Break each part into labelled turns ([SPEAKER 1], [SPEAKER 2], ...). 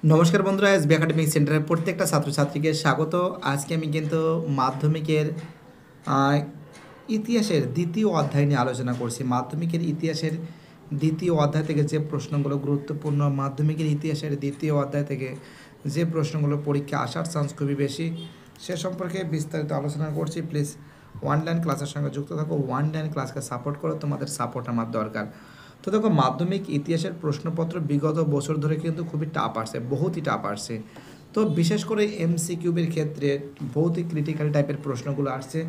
[SPEAKER 1] নমস্কার বন্ধুরা, SB academic সেন্টারের প্রত্যেকটা ছাত্রছাত্রীকে স্বাগত। আজকে আমি কিন্তু মাধ্যমিকের আহ, ইতিহাসের দ্বিতীয় অধ্যায় নিয়ে আলোচনা করছি। মাধ্যমিকের ইতিহাসের দ্বিতীয় অধ্যায় থেকে যে প্রশ্নগুলো গুরুত্বপূর্ণ, মাধ্যমিকের ইতিহাসের দ্বিতীয় অধ্যায় থেকে যে প্রশ্নগুলো পরীক্ষা আসার চান্স খুবই বেশি, সে সম্পর্কে বিস্তারিত আলোচনা করছি। প্লিজ অনলাইন ক্লাসের সঙ্গে যুক্ত থাকো, অনলাইন ক্লাসকে সাপোর্ট করো, তোমাদের সাপোর্ট আমার দরকার। তো দেখো, মাধ্যমিক ইতিহাসের প্রশ্নপত্র বিগত বছর ধরে কিন্তু খুবই টাফ আসছে, বহুতই টাফ আসছে। তো বিশেষ করে এমসিকিউবের ক্ষেত্রে বহুতই ক্রিটিক্যাল টাইপের প্রশ্নগুলো আসছে।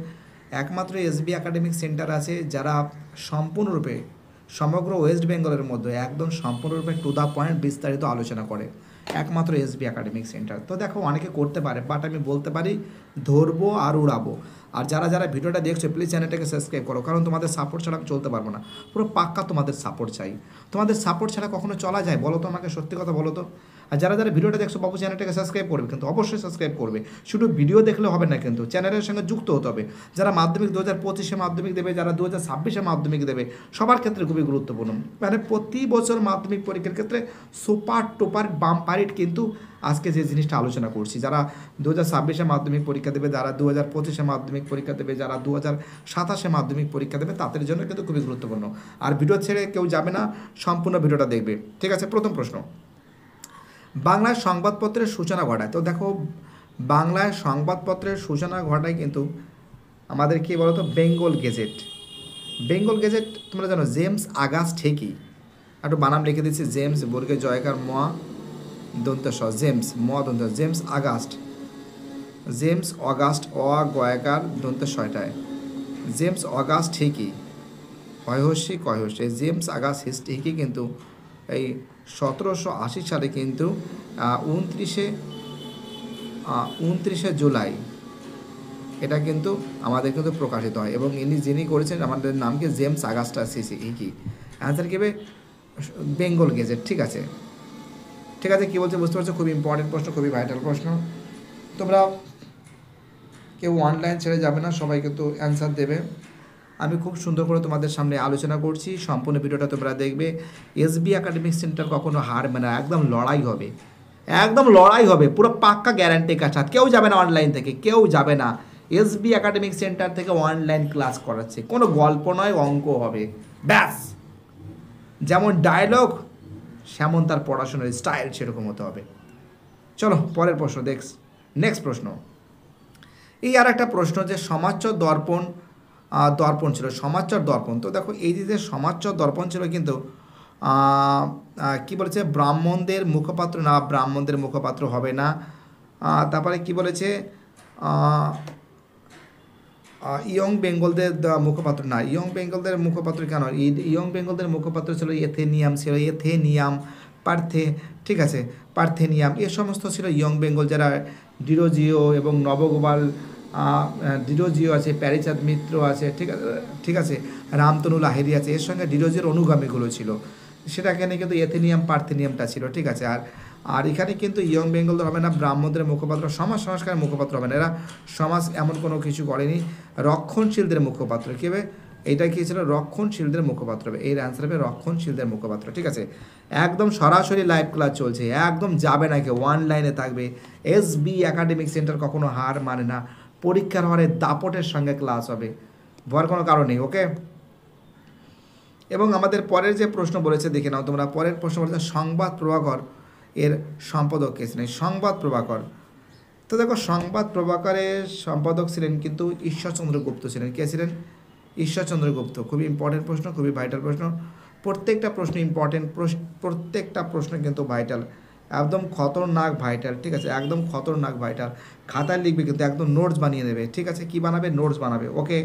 [SPEAKER 1] একমাত্র এসবি একাডেমিক সেন্টার আছে যারা সম্পূর্ণরূপে সমগ্র ওয়েস্ট বেঙ্গলের মধ্যে একদম সম্পূর্ণরূপে টু দ্য পয়েন্ট বিস্তারিত আলোচনা করে, একমাত্র এসবি একাডেমিক সেন্টার। তো দেখো, অনেকে করতে পারে, বাট আমি বলতে পারি ধরবো আর উড়াবো। আর যারা যারা ভিডিওটা দেখছো, প্লিজ চ্যানেলটাকে সাবস্ক্রাইব করো, কারণ তোমাদের সাপোর্ট ছাড়া আমি চলতে পারবো না। পুরো পাক্কা তোমাদের সাপোর্ট চাই। তোমাদের সাপোর্ট ছাড়া কখনো চলা যায় বলো তো? আমাকে সত্যি কথা বলো তো। আর যারা যারা ভিডিওটা দেখছো, বাবু চ্যানেলটাকে সাবস্ক্রাইব করবে, কিন্তু অবশ্যই সাবস্ক্রাইব করবে। শুধু ভিডিও দেখলে হবে না, কিন্তু চ্যানেলের সঙ্গে যুক্ত হতে হবে। যারা মাধ্যমিক 2025-এ মাধ্যমিক দেবে, যারা 2026-এ মাধ্যমিক দেবে, সবার ক্ষেত্রে খুবই গুরুত্বপূর্ণ। মানে প্রতি বছর মাধ্যমিক পরীক্ষার ক্ষেত্রে সুপার টুপার বাম্পারিট কিন্তু আজকে যে জিনিসটা আলোচনা করছি, যারা 2026-এ মাধ্যমিক পরীক্ষা দেবে, যারা 2025-এ মাধ্যমিক পরীক্ষা দেবে, যারা 2027-এ মাধ্যমিক পরীক্ষা দেবে, তাদের জন্য কিন্তু খুবই গুরুত্বপূর্ণ। আর ভিডিও ছেড়ে কেউ যাবে না, সম্পূর্ণ ভিডিওটা দেখবে। ঠিক আছে, প্রথম প্রশ্ন, বাংলায় সংবাদপত্রের সূচনা ঘটায়। তো দেখো, বাংলায় সংবাদপত্রের সূচনা ঘটায় কিন্তু আমাদের কি বলতো, বেঙ্গল গেজেট। বেঙ্গল গেজেট তোমরা জানো, জেমস আগাস্ট হেকি। একটু বানাম লিখে দিচ্ছি, জেমস বর্গে জয়কার ম দন্ত স, জেমস ম দন্ত, জেমস আগাস্ট, জেমস অগাস্ট অ গয়কার দন্ত ছয়টায়, জেমস অগাস্ট হেকি, হয়হস্যি কয়হস্যি। জেমস আগাস্ট হেকি কিন্তু এই 1780 সালে কিন্তু 29শে জুলাই এটা কিন্তু আমাদের কিন্তু প্রকাশিত হয়, এবং ইনি যিনি করেছেন আমাদের নাম কি, জেমস আগাস্টা সিসি হিকি। অ্যান্সার কি হবে? বেঙ্গল গেজেট। ঠিক আছে, ঠিক আছে, কী বলছে বুঝতে পারছো? খুবই ইম্পর্টেন্ট প্রশ্ন, খুবই ভাইটাল প্রশ্ন। তোমরা কেউ অনলাইন ছেড়ে যাবে না, সবাই কিন্তু অ্যান্সার দেবে। আমি খুব সুন্দর করে তোমাদের সামনে আলোচনা করছি, সম্পূর্ণ ভিডিওটা তোমরা দেখবে। এসবি একাডেমিক সেন্টার কখনো হার মানে না, একদম লড়াই হবে, একদম লড়াই হবে, পুরো পাক্কা গ্যারান্টি কাছে। কেউ যাবে না অনলাইন থেকে, কেউ যাবে না। এসবি একাডেমিক সেন্টার থেকে অনলাইন ক্লাস করাচ্ছে, কোনো গল্প নয়, অঙ্ক হবে ব্যাস। যেমন ডায়লগ সেমন তার পড়াশোনার স্টাইল, সেরকম হতে হবে। চলো পরের প্রশ্ন নেক্সট প্রশ্ন। এই আর একটা প্রশ্ন, যে সমাজচর দর্পণ দর্পণ ছিল, সমাজচর দর্পণ। তো দেখো, এই যে সমাজচর দর্পণ ছিল কিন্তু কি বলেছে, ব্রাহ্মণদের মুখপাত্র না, ব্রাহ্মণদের মুখপাত্র হবে না। তারপরে কি বলেছে, ইয়ং বেঙ্গলদের মুখপাত্র না, ইয়ং বেঙ্গলদের মুখপাত্র কেন, ইয়ং বেঙ্গলদের মুখপাত্র ছিল এথেনিয়াম, ছিল এথেনিয়াম, পার্থে, ঠিক আছে, পার্থেনিয়াম, এ সমস্ত ছিল ইয়ং বেঙ্গল, যারা ডিরোজিও এবং নবগোপাল, ডিরোজিও আছে, প্যারিচাঁদ মিত্র আছে, ঠিক আছে, রামতনু লাহিড়ী আছে, এর সঙ্গে ডিরোজিওর অনুগামীগুলো ছিল। সেটা এখানে কিন্তু এথেনিয়াম পার্থেনিয়ামটা ছিল। ঠিক আছে, আর আর এখানে কিন্তু ইয়ং বেঙ্গলদের হবে না, ব্রাহ্মণদের মুখপাত্র, সমাজ সংস্কারের মুখপাত্র হবে না, এরা সমাজ এমন কোনো কিছু করেনি। রক্ষণশীলদের মুখপাত্র কী হবে? এইটা কী ছিল? রক্ষণশীলদের মুখপাত্র হবে। এর অ্যান্সার হবে রক্ষণশীলদের মুখপাত্র। ঠিক আছে, একদম সরাসরি লাইভ ক্লাস চলছে, একদম যাবে না কেউ, অনলাইনে থাকবে। এসবি একাডেমিক সেন্টার কখনো হার মানে না, পরীক্ষার হলে দাপটের সঙ্গে ক্লাস হবে, ভয়ের কোনো কারণ নেই। ওকে, এবং আমাদের পরের যে প্রশ্ন বলেছে দেখে নাও তোমরা। পরের প্রশ্ন বলেছে সংবাদ প্রভাকর এর সম্পাদক কে ছিলেন? সংবাদ প্রভাকর, তো দেখো, সংবাদ প্রভাকরের সম্পাদক ছিলেন কিন্তু ঈশ্বরচন্দ্র গুপ্ত ছিলেন। কে ছিলেন? ঈশ্বরচন্দ্র গুপ্ত। খুবই ইম্পর্টেন্ট প্রশ্ন, খুবই ভাইটাল প্রশ্ন। প্রত্যেকটা প্রশ্ন ইম্পর্টেন্ট, প্রত্যেকটা প্রশ্ন কিন্তু ভাইটাল, একদম খতরনাক ভাইটাল। ঠিক আছে, একদম খতরনাক ভাইটাল। খাতায় লিখবে কিন্তু, একদম নোটস বানিয়ে নেবে। ঠিক আছে, কী বানাবে? নোটস বানাবে। ওকে,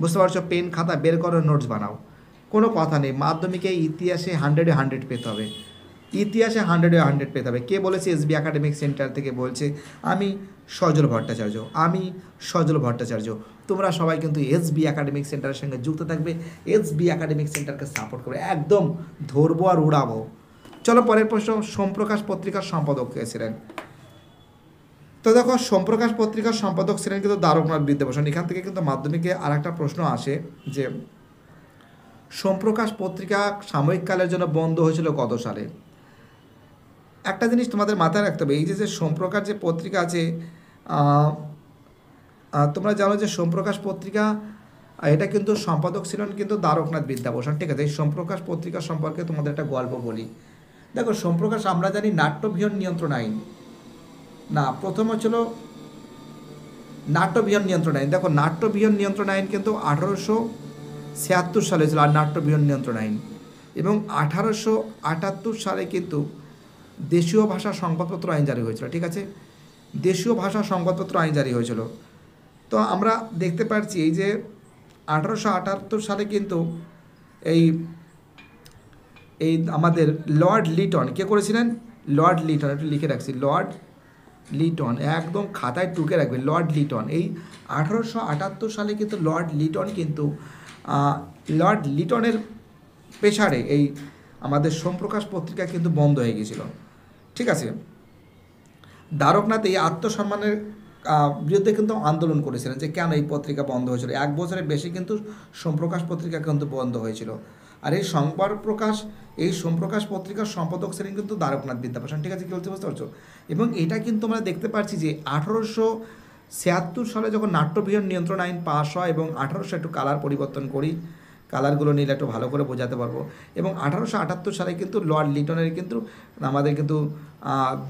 [SPEAKER 1] বুঝতে পারছো? পেন খাতা বের করো, নোটস বানাও, কোনো কথা নেই। মাধ্যমিকে ইতিহাসে 100-এ 100 পেতে হবে, ইতিহাসে 100-এ 100 পেতে হবে। কে বলেছে? এসবি একাডেমিক সেন্টার থেকে বলছে আমি, সজল ভট্টাচার্য, আমি সজল ভট্টাচার্য। তোমরা সবাই কিন্তু এসবি একাডেমিক সেন্টারের সঙ্গে যুক্ত থাকবে, এসবি একাডেমিক সেন্টারকে সাপোর্ট করবে, একদম ধরবো আর উড়াবো। চলো পরের প্রশ্ন, সোমপ্রকাশ পত্রিকার সম্পাদক কে ছিলেন? তো দেখো, সোমপ্রকাশ পত্রিকার সম্পাদক ছিলেন কিন্তু দ্বারকনাথ বিদ্যাভূষণ। এখান থেকে কিন্তু মাধ্যমিকে আর একটা প্রশ্ন আসে, যে সোমপ্রকাশ পত্রিকা সাময়িককালের জন্য বন্ধ হয়েছিল কত সালে? একটা জিনিস তোমাদের মাথায় রাখতে হবে, এই যে সোমপ্রকাশ যে পত্রিকা আছে, তোমরা জানো যে সোমপ্রকাশ পত্রিকা, এটা কিন্তু সম্পাদক ছিলেন কিন্তু দ্বারকনাথ বিদ্যাভূষণ। ঠিক আছে, এই সোমপ্রকাশ পত্রিকা সম্পর্কে তোমাদের একটা গল্প বলি। দেখো সোমপ্রকাশ, আমরা জানি নাট্যবিহন নিয়ন্ত্রণ আইন, না প্রথম হচ্ছিল নাট্যবিহন নিয়ন্ত্রণ আইন। দেখো নাট্যবিহন নিয়ন্ত্রণ আইন কিন্তু 1876 সালে ছিল, আর নাট্যবিহন নিয়ন্ত্রণ আইন, এবং 1878 সালে কিন্তু দেশীয় ভাষা সংবাদপত্র আইন জারি হয়েছিল। ঠিক আছে, দেশীয় ভাষা সংবাদপত্র আইন জারি হয়েছিল। তো আমরা দেখতে পাচ্ছি এই যে 1878 সালে কিন্তু এই এই আমাদের লর্ড লিটন কে করেছিলেন, লর্ড লিটন, একটু লিখে রাখছি, লর্ড লিটন, একদম খাতায় টুকে রাখবে, লর্ড লিটন। এই 1878 সালে কিন্তু লর্ড লিটন কিন্তু লর্ড লিটনের প্রেসারে এই আমাদের সোমপ্রকাশ পত্রিকা কিন্তু বন্ধ হয়ে গিয়েছিল। ঠিক আছে, দ্বারকনাথ এই আত্মসম্মানের বিরুদ্ধে কিন্তু আন্দোলন করেছিলেন যে কেন এই পত্রিকা বন্ধ হয়েছিল। 1 বছরের বেশি কিন্তু সোমপ্রকাশ পত্রিকা কিন্তু বন্ধ হয়েছিল। আর এই সোমপ্রকাশ পত্রিকার সম্পাদক ছিলেন কিন্তু দ্বারকনাথ বিদ্যাভূষণ। ঠিক আছে, কী বলতে বুঝতে পারছো? এবং এটা কিন্তু আমরা দেখতে পাচ্ছি যে 1876 সালে যখন নাট্যবিহন নিয়ন্ত্রণ আইন পাস হয়, এবং 1800 একটু কালার পরিবর্তন করি, কালারগুলো নিলে একটু ভালো করে বোঝাতে পারবো, এবং 1878 সালে কিন্তু লর্ড লিটনের কিন্তু আমাদের কিন্তু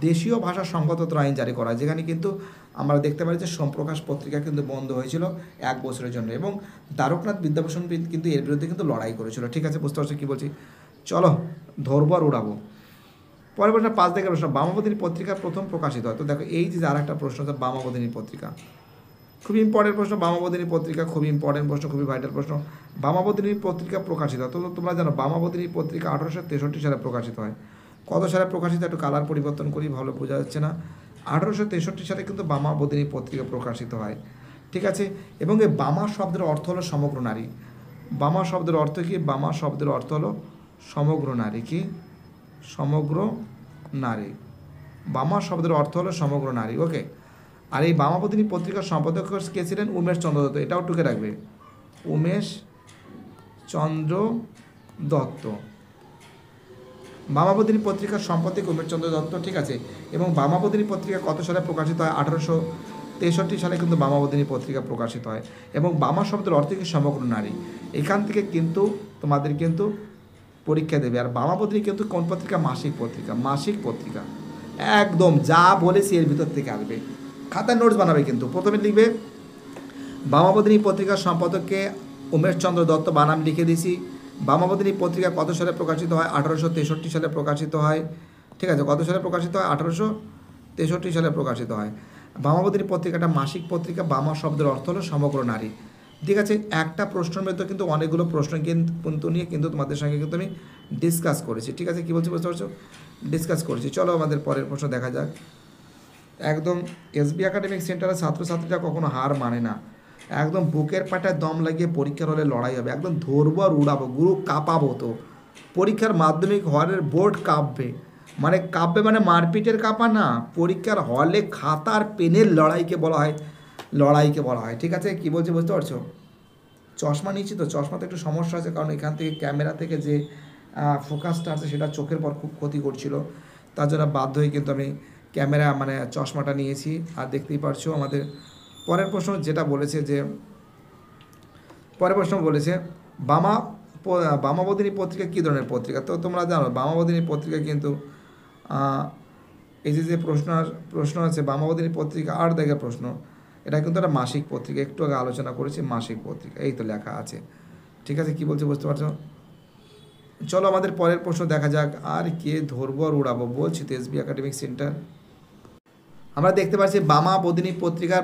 [SPEAKER 1] দেশীয় ভাষা সংবাদপত্র আইন জারি করা হয়, যেখানে কিন্তু আমরা দেখতে পারি যে সোমপ্রকাশ পত্রিকা কিন্তু বন্ধ হয়েছিল 1 বছরের জন্য, এবং দ্বারকনাথ বিদ্যাভূষণ কিন্তু এর বিরুদ্ধে কিন্তু লড়াই করেছিল। ঠিক আছে, বুঝতে পারছো কী বলছি? চলো ধরবো আর উড়াবো। পরের প্রশ্ন 5 দেখে প্রশ্ন, বামাবধিনী পত্রিকা প্রথম প্রকাশিত হয়। তো দেখো এই যে আর একটা প্রশ্ন হচ্ছে বামাবধিনী পত্রিকা, খুবই ইম্পর্টেন্ট প্রশ্ন। বামাবধিনী পত্রিকা খুবই ইম্পর্টেন্ট প্রশ্ন, খুবই ভাইটাল প্রশ্ন। বামাবধিনী পত্রিকা প্রকাশিত হয়, তো তোমরা জানো বামাবধিনী পত্রিকা 1863 সালে প্রকাশিত হয়। কত সালে প্রকাশিত, একটু কালার পরিবর্তন করি, ভালো বোঝা যাচ্ছে না। 1863 সালে কিন্তু বামাবধিনী পত্রিকা প্রকাশিত হয়। ঠিক আছে, এবং এই বামা শব্দের অর্থ হলো সমগ্র নারী। বামা শব্দের অর্থ কি? বামা শব্দের অর্থ হলো সমগ্র নারী। কি? সমগ্র নারী। বামা শব্দের অর্থ হলো সমগ্র নারী। ওকে, আর এই বামাবধিনী পত্রিকার সম্পাদক কে ছিলেন? উমেশ চন্দ্র দত্ত। এটাও টুকে রাখবে, উমেশ চন্দ্র দত্ত। বামাবধিনী পত্রিকার সম্পাদক উমেশ চন্দ্র দত্ত। ঠিক আছে, এবং বামাবধিনী পত্রিকা কত সালে প্রকাশিত হয়? 1863 সালে কিন্তু বামাবধিনী পত্রিকা প্রকাশিত হয়, এবং বামা শব্দের অর্থ কি? সমগ্র নারী। এখান থেকে কিন্তু তোমাদের কিন্তু পরীক্ষা দেবে। আর বামাবধিনী কিন্তু কোন পত্রিকা? মাসিক পত্রিকা। মাসিক পত্রিকা, একদম যা বলেছি এর ভিতর থেকে আসবে। খাতায় নোটস বানাবে, কিন্তু প্রথমে লিখবে বামাবধিনী পত্রিকার সম্পাদককে উমেশ চন্দ্র দত্ত, বানাম লিখে দিয়েছি। বামাবধিনী পত্রিকা কত সালে প্রকাশিত হয়? 1863 সালে প্রকাশিত হয়। ঠিক আছে, কত সালে প্রকাশিত হয়? 1863 সালে প্রকাশিত হয়। বামাবধিনী পত্রিকাটা মাসিক পত্রিকা। বামা শব্দের অর্থ হলো সমগ্র নারী। ঠিক আছে, একটা প্রশ্নের মধ্যে কিন্তু অনেকগুলো প্রশ্ন কিন্তু নিয়ে কিন্তু তোমাদের সঙ্গে কিন্তু আমি ডিসকাস করেছি। ঠিক আছে, কী বলছি বুঝতে পারছো? ডিসকাস করেছি। চলো আমাদের পরের প্রশ্ন দেখা যাক। একদম এসবি একাডেমিক সেন্টারের ছাত্রছাত্রীরা কখনো হার মানে না, একদম বুকের পাটায় দম লাগিয়ে পরীক্ষার হলে লড়াই হবে, একদম ধরবো আর উড়াবো, গুরু কাঁপাবো। তো পরীক্ষার মাধ্যমিক হলের বোর্ড কাঁপবে, মানে কাঁপবে মানে মারপিটের কাঁপা না, পরীক্ষার হলে খাতার পেনের লড়াইকে বলা হয়, লড়াইকে বলা হয়। ঠিক আছে, কী বলছি বুঝতে পারছো? চশমা নিয়েছি তো, চশমাতে একটু সমস্যা আছে, কারণ এখান থেকে ক্যামেরা থেকে যে ফোকাসটা আছে সেটা চোখের পর খুব ক্ষতি করছিল, তার জন্য বাধ্য হয়ে কিন্তু আমি ক্যামেরা মানে চশমাটা নিয়েছি। আর দেখতেই পারছো আমাদের পরের প্রশ্ন যেটা বলেছে যে, পরের প্রশ্ন বলেছে বামাবধিনী পত্রিকা কী ধরনের পত্রিকা। তো তোমরা জানো বামাবধিনী পত্রিকা কিন্তু এই যে প্রশ্ন আছে বামাবধিনী পত্রিকা 8 দাগের প্রশ্ন, এটা কিন্তু একটা মাসিক পত্রিকা, একটু আগে আলোচনা করেছি, মাসিক পত্রিকা, এই তো লেখা আছে। ঠিক আছে, কী বলছি বুঝতে পারছো? চলো আমাদের পরের প্রশ্ন দেখা যাক। আর কে ধরবো আর উড়াবো, বলছি তো এসবি একাডেমিক সেন্টার। আমরা দেখতে পাচ্ছি বামাবধিনী পত্রিকার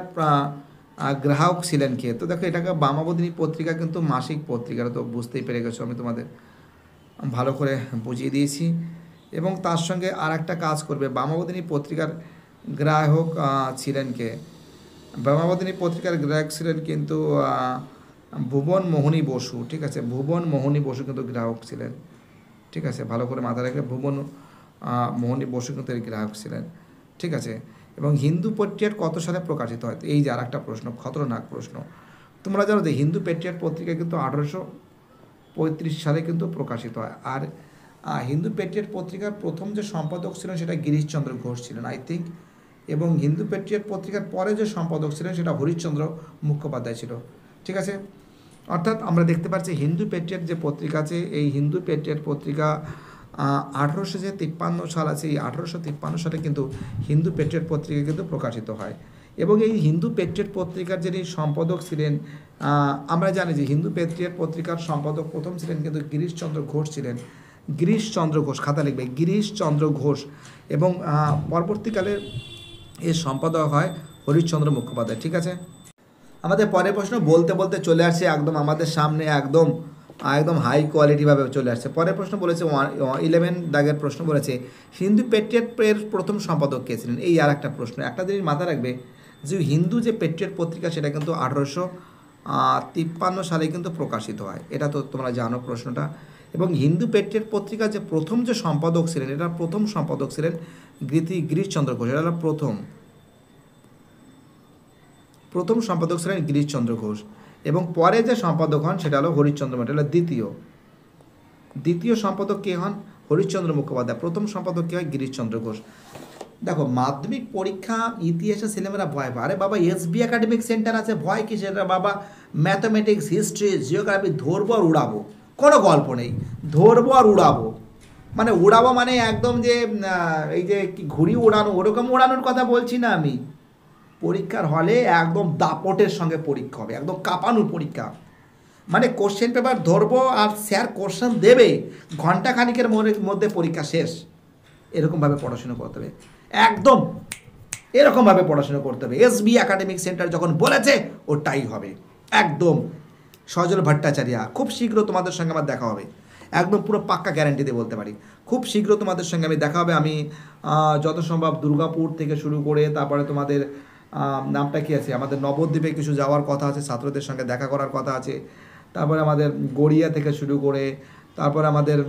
[SPEAKER 1] গ্রাহক ছিলেন কে। তো দেখো এটাকে বামাবধিনী পত্রিকা কিন্তু মাসিক পত্রিকা, তো বুঝতেই পেরে গেছো, আমি তোমাদের ভালো করে বুঝিয়ে দিয়েছি। এবং তার সঙ্গে আর একটা কাজ করবে, বামাবধিনী পত্রিকার গ্রাহক ছিলেন কে। বামাবধিনী পত্রিকার গ্রাহক ছিলেন কিন্তু ভুবন মোহিনী বসু। ঠিক আছে, ভুবন মোহিনী বসু কিন্তু গ্রাহক ছিলেন। ঠিক আছে, ভালো করে মাথায় রাখবে, ভুবন মোহিনী বসু কিন্তু এর গ্রাহক ছিলেন। ঠিক আছে, এবং হিন্দু পেট্রিয়ট কত সালে প্রকাশিত হয়? এই যে আর একটা প্রশ্ন, খতরনাক প্রশ্ন। তোমরা জানো যে হিন্দু পেট্রিয়ট পত্রিকা কিন্তু 1835 সালে কিন্তু প্রকাশিত হয়। আর হিন্দু পেট্রিয়ট পত্রিকার প্রথম যে সম্পাদক ছিলেন সেটা গিরিশচন্দ্র ঘোষ ছিলেন আই থিঙ্ক, এবং হিন্দু পেট্রিয়ট পত্রিকার পরে যে সম্পাদক ছিলেন সেটা হরিশ্চন্দ্র মুখোপাধ্যায় ছিল। ঠিক আছে, অর্থাৎ আমরা দেখতে পাচ্ছি হিন্দু পেট্রিয়ট যে পত্রিকা আছে, এই হিন্দু পেট্রিয়ট পত্রিকা 1853 সাল আছে, এই 1853 সালে কিন্তু হিন্দু পেট্রিয়ট পত্রিকা কিন্তু প্রকাশিত হয়। এবং এই হিন্দু পেট্রিয়ট পত্রিকার যিনি সম্পাদক ছিলেন, আমরা জানি যে হিন্দু পেট্রিয়ট পত্রিকার সম্পাদক প্রথম ছিলেন কিন্তু গিরিশচন্দ্র ঘোষ ছিলেন। গিরিশচন্দ্র ঘোষ, খাতা লিখবে গিরিশচন্দ্র ঘোষ, এবং পরবর্তীকালে এর সম্পাদক হয় হরিশ্চন্দ্র মুখোপাধ্যায়। ঠিক আছে, আমাদের পরের প্রশ্ন বলতে বলতে চলে আসছে একদম আমাদের সামনে, একদম একদম হাই কোয়ালিটিভাবে চলে আসছে। পরের প্রশ্ন বলেছে 11 দাগের প্রশ্ন বলেছে হিন্দু পেট্রিয়টের প্রথম সম্পাদক কে ছিলেন। এই আর একটা প্রশ্ন, একটা জিনিস মাথায় রাখবে যে হিন্দু যে পেট্রিয়ট পত্রিকা সেটা কিন্তু 1853 সালে কিন্তু প্রকাশিত হয়, এটা তো তোমরা জানো প্রশ্নটা। এবং হিন্দু পেট্রিয়ট পত্রিকার যে প্রথম যে সম্পাদক ছিলেন, এটার প্রথম সম্পাদক ছিলেন গিরিশচন্দ্র ঘোষ, এটা হলো প্রথম সম্পাদক ছিলেন গিরিশচন্দ্র ঘোষ, এবং পরে যে সম্পাদক হন সেটা হলো হরিশ্চন্দ্র, এটা হলো দ্বিতীয় সম্পাদক কে হন? হরিশ্চন্দ্র মুখোপাধ্যায়। প্রথম সম্পাদক কে হয়? গিরিশচন্দ্র ঘোষ। দেখো মাধ্যমিক পরীক্ষা ইতিহাসে ছেলেমেয়েরা ভয় পায়, আরে বাবা এসবি একাডেমিক সেন্টার আছে, ভয় কি সেটা বাবা? ম্যাথামেটিক্স, হিস্ট্রি, জিওগ্রাফি ধরবো আর উড়াবো, কোনো গল্প নেই, ধরবো আর উড়াবো। মানে উড়াবো মানে একদম যে এই যে কি ঘুড়ি উড়ানো ওরকম উড়ানোর কথা বলছি না আমি। পরীক্ষার হলে একদম দাপটের সঙ্গে পরীক্ষা হবে, একদম কাঁপানোর পরীক্ষা। মানে কোশ্চেন পেপার ধরবো আর স্যার কোশ্চেন দেবে, ঘন্টা খানিকের মধ্যে পরীক্ষা শেষ, এরকমভাবে পড়াশোনা করতে হবে, একদম এরকমভাবে পড়াশোনা করতে হবে। এসবি একাডেমিক সেন্টার যখন বলেছে ওটাই হবে, একদম। সজল ভট্টাচার্য, খুব শীঘ্র তোমাদের সঙ্গে আমার দেখা হবে, একদম পুরো পাক্কা গ্যারান্টি দিয়ে বলতে পারি, খুব শীঘ্র তোমাদের সঙ্গে আমি দেখা হবে। আমি যত সম্ভব দুর্গাপুর থেকে শুরু করে তারপরে তোমাদের নামটা কী আছে, আমাদের নবদ্বীপে কিছু যাওয়ার কথা আছে, ছাত্রদের সঙ্গে দেখা করার কথা আছে, তারপরে আমাদের গড়িয়া থেকে শুরু করে তারপরে আমাদের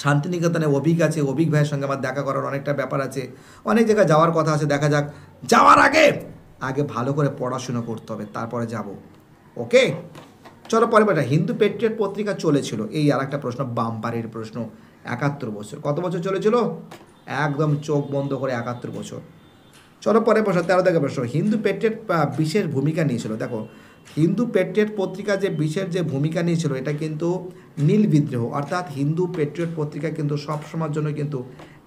[SPEAKER 1] শান্তিনিকেতনে অভিক আছে, অভিক ভাইয়ের সঙ্গে আমার দেখা করার অনেকটা ব্যাপার আছে, অনেক জায়গায় যাওয়ার কথা আছে, দেখা যাক। যাওয়ার আগে ভালো করে পড়াশুনো করতে হবে, তারপরে যাব। ওকে, চলো পরে বেটা। হিন্দু পেট্রিয়ট পত্রিকা চলেছিল, এই আর একটা প্রশ্ন, বাম্পারের প্রশ্ন, 71 বছর। কত বছর চলেছিল? একদম চোখ বন্ধ করে 71 বছর। চলো পরে প্রশ্ন, 13 থেকে প্রশ্ন, হিন্দু পেট্রিয়ট বিশেষ ভূমিকা নিয়েছিল। দেখো হিন্দু পেট্রিয়ট পত্রিকা যে বিশেষ যে ভূমিকা নিয়েছিল এটা কিন্তু নীল বিদ্রোহ, অর্থাৎ হিন্দু পেট্রিয়ট পত্রিকা কিন্তু সবসময়ের জন্য কিন্তু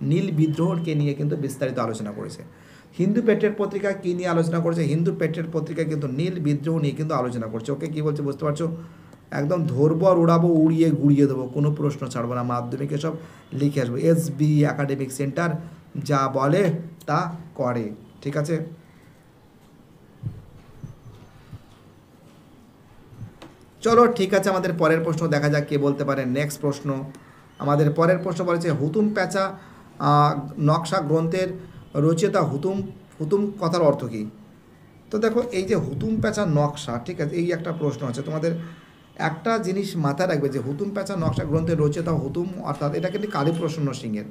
[SPEAKER 1] নীল বিদ্রোহকে নিয়ে কিন্তু বিস্তারিত আলোচনা করেছে। হিন্দু পেট্রিয়ট পত্রিকা কী নিয়ে আলোচনা করেছে? হিন্দু পেট্রিয়ট পত্রিকা কিন্তু নীল বিদ্রোহ নিয়ে কিন্তু আলোচনা করছে। ওকে, কী বলছে বুঝতে পারছো? একদম ধরবো আর উড়াবো, উড়িয়ে গুড়িয়ে দেবো, কোনো প্রশ্ন ছাড়বো না, মাধ্যমিকে সব লিখে আসবো। এসবি একাডেমিক সেন্টার যা বলে তা করে। ঠিক আছে, চলো ঠিক আছে, আমাদের পরের প্রশ্ন দেখা যাক কে বলতে পারে। নেক্সট প্রশ্ন, আমাদের পরের প্রশ্ন বলেছে হুতুম প্যাঁচা নকশা গ্রন্থের রচয়িতা হুতুম কথার অর্থ কী? তো দেখো এই যে হুতুম প্যাঁচা নকশা, ঠিক আছে, এই একটা প্রশ্ন আছে তোমাদের। একটা জিনিস মাথায় রাখবে যে হুতুম প্যাঁচা নকশা গ্রন্থের রচয়িতা হুতুম, অর্থাৎ এটা কিন্তু কালীপ্রসন্ন সিংয়ের।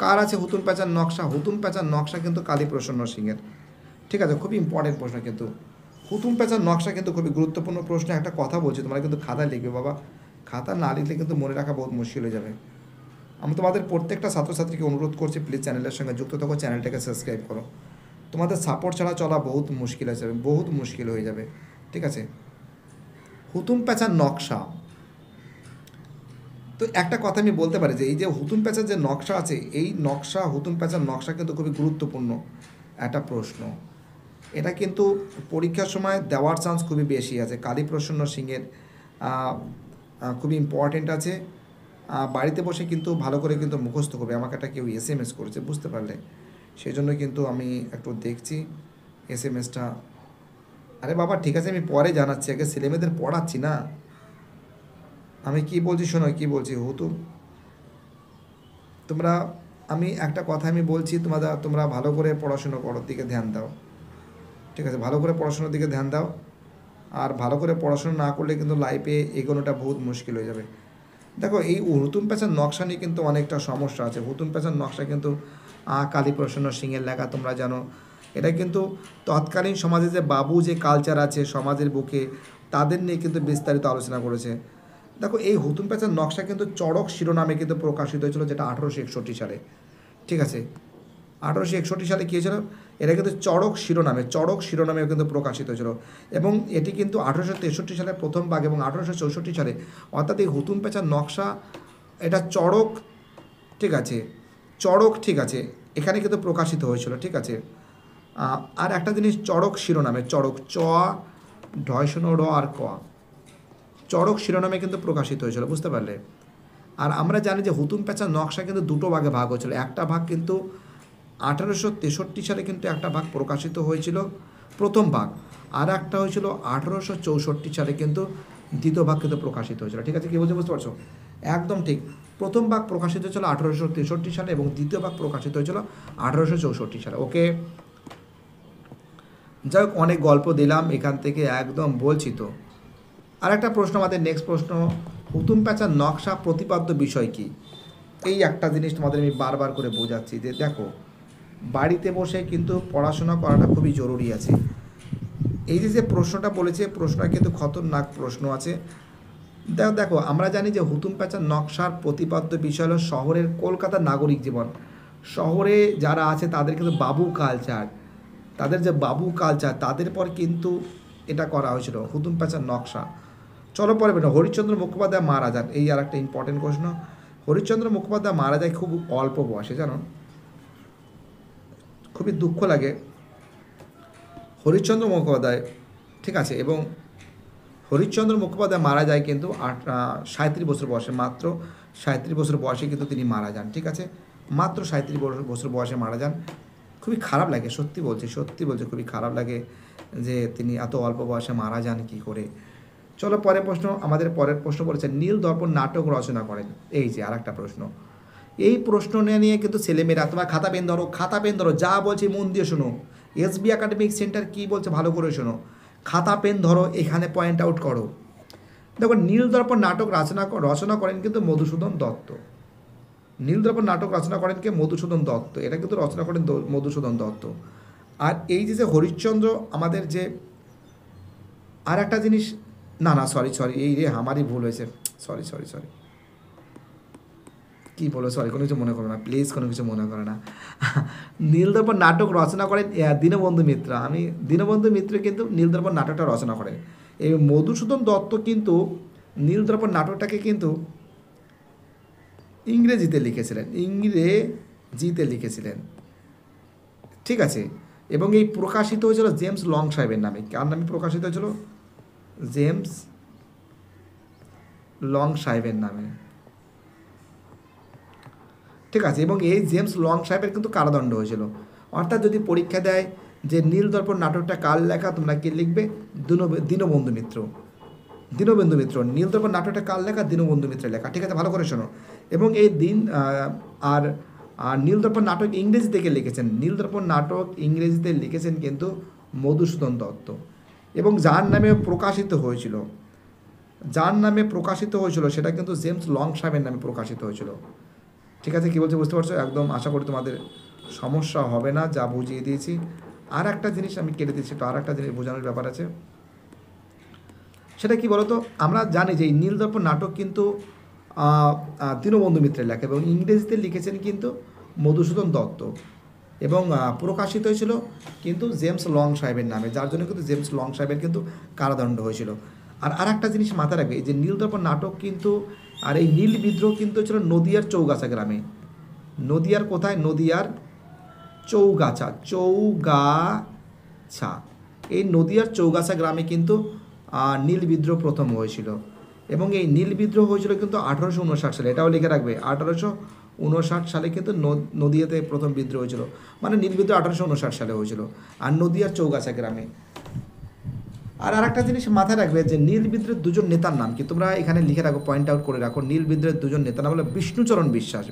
[SPEAKER 1] কার আছে হুতুম প্যাঁচার নকশা? হুতুম প্যাঁচার নকশা কিন্তু কালীপ্রসন্ন সিংয়ের। ঠিক আছে, খুবই ইম্পর্টেন্ট প্রশ্ন কিন্তু হুতুম প্যাঁচার নকশা কিন্তু খুবই গুরুত্বপূর্ণ প্রশ্ন। একটা কথা বলছি, তোমরা কিন্তু খাতায় লিখবে বাবা, খাতা না লিখলে কিন্তু মনে রাখা বহুত মুশকিল হয়ে যাবে। আমি তোমাদের প্রত্যেকটা ছাত্রছাত্রীকে অনুরোধ করছি, প্লিজ চ্যানেলের সঙ্গে যুক্ত থাকো, চ্যানেলটাকে সাবস্ক্রাইব করো। তোমাদের সাপোর্ট ছাড়া চলা বহুত মুশকিল হয়ে যাবে, বহুত মুশকিল হয়ে যাবে। ঠিক আছে, হুতুম প্যাঁচার নকশা, তো একটা কথা আমি বলতে পারি যে এই যে হুতুম প্যাঁচার যে নকশা আছে, এই নকশা হুতুম প্যাঁচার নকশা কিন্তু খুবই গুরুত্বপূর্ণ একটা প্রশ্ন। এটা কিন্তু পরীক্ষার সময় দেওয়ার চান্স খুবই বেশি আছে। কালীপ্রসন্ন সিংয়ের খুবই ইম্পর্টেন্ট আছে। বাড়িতে বসে কিন্তু ভালো করে কিন্তু মুখস্থ করবে। আমাকে একটা কেউ SMS করেছে, বুঝতে পারলে, সেই জন্য কিন্তু আমি একটু দেখছি SMS-টা। আরে বাবা ঠিক আছে, আমি পরে জানাচ্ছি, আগে ছেলেমেয়েদের পড়াচ্ছি না। আমি কি বলছি শোনো, কি বলছি হুতুম, তোমরা, আমি একটা কথা আমি বলছি, তোমরা ভালো করে পড়াশুনো করার দিকে ধ্যান দাও। ঠিক আছে, ভালো করে পড়াশোনার দিকে ধ্যান দাও। আর ভালো করে পড়াশোনা না করলে কিন্তু লাইফে এগোনোটা বহুত মুশকিল হয়ে যাবে। দেখো এই হুতুম প্যাঁচার নকশা নিয়ে কিন্তু অনেকটা সমস্যা আছে। হুতুম প্যাঁচার নকশা কিন্তু কালীপ্রসন্ন সিংয়ের লেখা, তোমরা জানো। এটা কিন্তু তৎকালীন সমাজে যে বাবু যে কালচার আছে সমাজের বুকে, তাদের নিয়ে কিন্তু বিস্তারিত আলোচনা করেছে। দেখো এই হুতুম প্যাঁচার নকশা কিন্তু চড়ক শিরোনামে কিন্তু প্রকাশিত হয়েছিল, যেটা 1861 সালে। ঠিক আছে, 1861 সালে কী হয়েছিল, এটা কিন্তু চড়ক শিরোনামেও কিন্তু প্রকাশিত হয়েছিল। এবং এটি কিন্তু 1863 সালে প্রথম ভাগ এবং 1864 সালে, অর্থাৎ এই হুতুম প্যাঁচার নকশা এটা চড়ক, ঠিক আছে, ঠিক আছে, এখানে কিন্তু প্রকাশিত হয়েছিল। ঠিক আছে, আর একটা জিনিস, চড়ক শিরোনামে, চড়ক চ ঢয় শূন্য র আর ক, চড়ক শিরোনামে কিন্তু প্রকাশিত হয়েছিল, বুঝতে পারলে। আর আমরা জানি যে হুতুম প্যাঁচার নকশা কিন্তু দুটো ভাগে ভাগ হয়েছিল। একটা ভাগ কিন্তু 1863 সালে কিন্তু একটা ভাগ প্রকাশিত হয়েছিল, প্রথম ভাগ। আর একটা হয়েছিল 1864 সালে কিন্তু দ্বিতীয় ভাগ কিন্তু প্রকাশিত হয়েছিল। ঠিক আছে, কী বলছে বুঝতে পারছো? একদম ঠিক। প্রথম ভাগ প্রকাশিত হয়েছিল 1863 সালে এবং দ্বিতীয় ভাগ প্রকাশিত হয়েছিল 1864 সালে। ওকে, যাই হোক, অনেক গল্প দিলাম এখান থেকে, একদম বলছি তো। আর একটা প্রশ্ন, আমাদের নেক্সট প্রশ্ন, হুতুম প্যাঁচার নকশা প্রতিপাদ্য বিষয় কি? এই একটা জিনিস তোমাদের আমি বারবার করে বোঝাচ্ছি যে দেখো, বাড়িতে বসে কিন্তু পড়াশোনা করাটা খুবই জরুরি আছে। এই যে প্রশ্নটা বলেছে, প্রশ্নটা কিন্তু খতরনাক প্রশ্ন আছে। দেখো আমরা জানি যে হুতুম প্যাঁচার নকশার প্রতিপাদ্য বিষয় হলো শহরের কলকাতার নাগরিক জীবন। শহরে যারা আছে তাদের কিন্তু বাবু কালচার, তাদের যে বাবু কালচার, তাদের পর কিন্তু এটা করা হয়েছিল হুতুম প্যাঁচার নকশা। চলো পরে বেটা, হরিশ্চন্দ্র মুখোপাধ্যায় মারা যান, এই আর একটা ইম্পর্টেন্ট প্রশ্ন। হরিশ্চন্দ্র মুখোপাধ্যায় মারা যায় খুব অল্প বয়সে, জানো, খুবই দুঃখ লাগে। হরিশ্চন্দ্র মুখোপাধ্যায়, ঠিক আছে, এবং হরিশ্চন্দ্র মুখোপাধ্যায় মারা যায় কিন্তু 37 বছর বয়সে, মাত্র 37 বছর বয়সে কিন্তু তিনি মারা যান। ঠিক আছে, মাত্র 37 বছর বয়সে মারা যান। খুবই খারাপ লাগে, সত্যি বলছি খুবই খারাপ লাগে যে তিনি এত অল্প বয়সে মারা যান কী করে। চলো পরের প্রশ্ন, আমাদের পরের প্রশ্ন বলেছে নীল দর্পণ নাটক রচনা করেন। এই যে আর একটা প্রশ্ন, এই প্রশ্ন নিয়ে কিন্তু ছেলেমেয়েরা, তোমার খাতা পেন ধরো, যা বলছি মন দিয়ে শোনো। এসবি একাডেমিক সেন্টার কী বলছে ভালো করে শোনো, খাতা পেন ধরো, এখানে পয়েন্ট আউট করো। দেখো, নীল দর্পণ নাটক রচনা করেন কিন্তু মধুসূদন দত্ত। নীল দর্পণ নাটক রচনা করেন কে? মধুসূদন দত্ত। এটা কিন্তু রচনা করেন মধুসূদন দত্ত। আর এই যে হরিশ্চন্দ্র, আমাদের যে আর একটা জিনিস, না সরি, এই রে আমারই ভুল হয়েছে, সরি কী বলো, সরি, কোনো কিছু মনে করো না প্লিজ, কোনো কিছু মনে করো না। নীলদর্পণ নাটক রচনা করেন দীনবন্ধু মিত্র। দীনবন্ধু মিত্র কিন্তু নীলদর্পণ নাটকটা রচনা করেন। এই মধুসূদন দত্ত কিন্তু নীলদর্পণ নাটকটাকে কিন্তু ইংরেজিতে লিখেছিলেন। ঠিক আছে, এবং এই প্রকাশিত হয়েছিল জেমস লং সাহেবের নামে। কার নামে প্রকাশিত হয়েছিল? জেমস লং সাহেবের নামে। ঠিক আছে, এবং এই জেমস লং সাহেবের কিন্তু কারাদণ্ড হয়েছিল। অর্থাৎ যদি পরীক্ষা দেয় যে নীল দর্পণ নাটকটা কার লেখা, তোমরা কি লিখবে? দীনবন্ধু মিত্র। নীল দর্পণ নাটকটা কার লেখা? দীনবন্ধু মিত্রের লেখা। ঠিক আছে, ভালো করে শোনো। এবং এই আর নীল দর্পণ নাটক ইংরেজিতে কে লিখেছেন? নীল দর্পণ নাটক ইংরেজিতে লিখেছেন কিন্তু মধুসূদন দত্ত। এবং যার নামে প্রকাশিত হয়েছিল সেটা কিন্তু জেমস লং সাহেবের নামে প্রকাশিত হয়েছিল। ঠিক আছে, কী বলছে বুঝতে পারছো? একদম আশা করি তোমাদের সমস্যা হবে না, যা বুঝিয়ে দিয়েছি। আর একটা জিনিস আমি কেটে দিচ্ছি, তো আর একটা জিনিস বোঝানোর ব্যাপার আছে। সেটা কি বলতো, আমরা জানি যে এই নীল দর্পণ নাটক কিন্তু দীনবন্ধু মিত্রের লেখা, এবং ইংরেজিতে লিখেছেন কিন্তু মধুসূদন দত্ত, এবং প্রকাশিত হয়েছিল কিন্তু জেমস লং সাহেবের নামে, যার জন্য কিন্তু জেমস লং সাহেবের কিন্তু কারাদণ্ড হয়েছিল। আর একটা জিনিস মাথায় রাখবে, এই যে নীল দর্পণ নাটক কিন্তু, আর এই নীল বিদ্রোহ কিন্তু ছিল নদিয়ার চৌগাছা গ্রামে। নদিয়ার কোথায়? নদিয়ার চৌগাছা। এই নদিয়ার চৌগাছা গ্রামে কিন্তু নীল বিদ্রোহ প্রথম হয়েছিল। এবং এই নীল বিদ্রোহ হয়েছিল কিন্তু 1859 সালে, এটাও লিখে রাখবে। 1859 সালে কিন্তু নদিয়াতে প্রথম বিদ্রোহ হয়েছিল, মানে নীল বিদ্রোহ 1859 সালে হয়েছিল, আর নদিয়ার চৌগাছা গ্রামে। আর একটা জিনিস মাথায় রাখবে যে নীল বিদ্রোহের দুজন নেতার নাম কি, তোমরা এখানে লিখে রাখো, পয়েন্ট আউট করে রাখো। নীল বিদ্রোহের দুজন নেতার নাম হলো বিষ্ণুচরণ বিশ্বাস,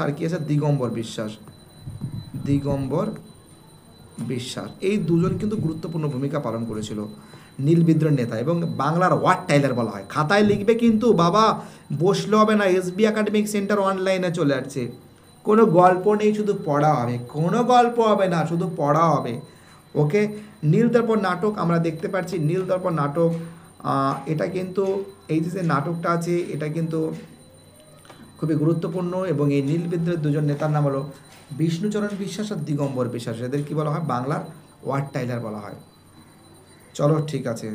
[SPEAKER 1] আর কি আছে? দিগম্বর বিশ্বাস। এই দুজন কিন্তু গুরুত্বপূর্ণ ভূমিকা পালন করেছিল নীল বিদ্রোহের নেতা, এবং বাংলার ওয়াট টাইলার বলা হয়। খাতায় লিখবে কিন্তু বাবা, বসলে হবে না, এসবি একাডেমিক সেন্টার অনলাইনে চলে আসছে, কোনো গল্প নেই, শুধু পড়া হবে, কোনো গল্প হবে না, শুধু পড়া হবে। ওকে, নীলদর্পণ নাটক আমরা দেখতে পাচ্ছি। নীলদর্পণ নাটক এটা কিন্তু এই যে নাটকটা আছে এটা কিন্তু খুবই গুরুত্বপূর্ণ, এবং এই নীল বিদ্রোহের দুজন নেতার নাম হলো বিষ্ণুচরণ বিশ্বাস আর দিগম্বর বিশ্বাস। এদের কী বলা হয়? বাংলার ওয়ার্ড টাইলার বলা হয়। চলো ঠিক আছে,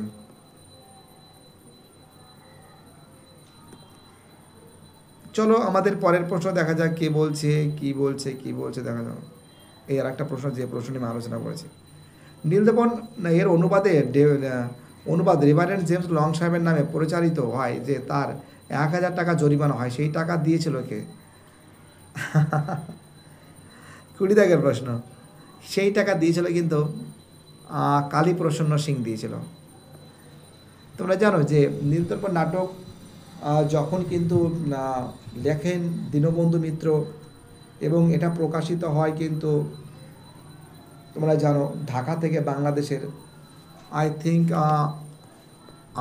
[SPEAKER 1] চলো আমাদের পরের প্রশ্ন দেখা যাক কে বলছে, কি বলছে, কি বলছে দেখা যাক। এই আর একটা প্রশ্ন, যে প্রশ্ন নিয়ে আলোচনা করেছি, নীলদর্পণ এর অনুবাদ রেভারেন্ড জেমস লং সাহেবের নামে পরিচালিত হয়, যে তার 1000 টাকা জরিমানা হয়, সেই টাকা দিয়েছিল কে? 20 দাগের প্রশ্ন। সেই টাকা দিয়েছিল কিন্তু কালীপ্রসন্ন সিং দিয়েছিল। তোমরা জানো যে নীলদর্পণ নাটক যখন কিন্তু লেখেন দীনবন্ধু মিত্র, এবং এটা প্রকাশিত হয় কিন্তু তোমরা জানো ঢাকা থেকে বাংলাদেশের, আই থিঙ্ক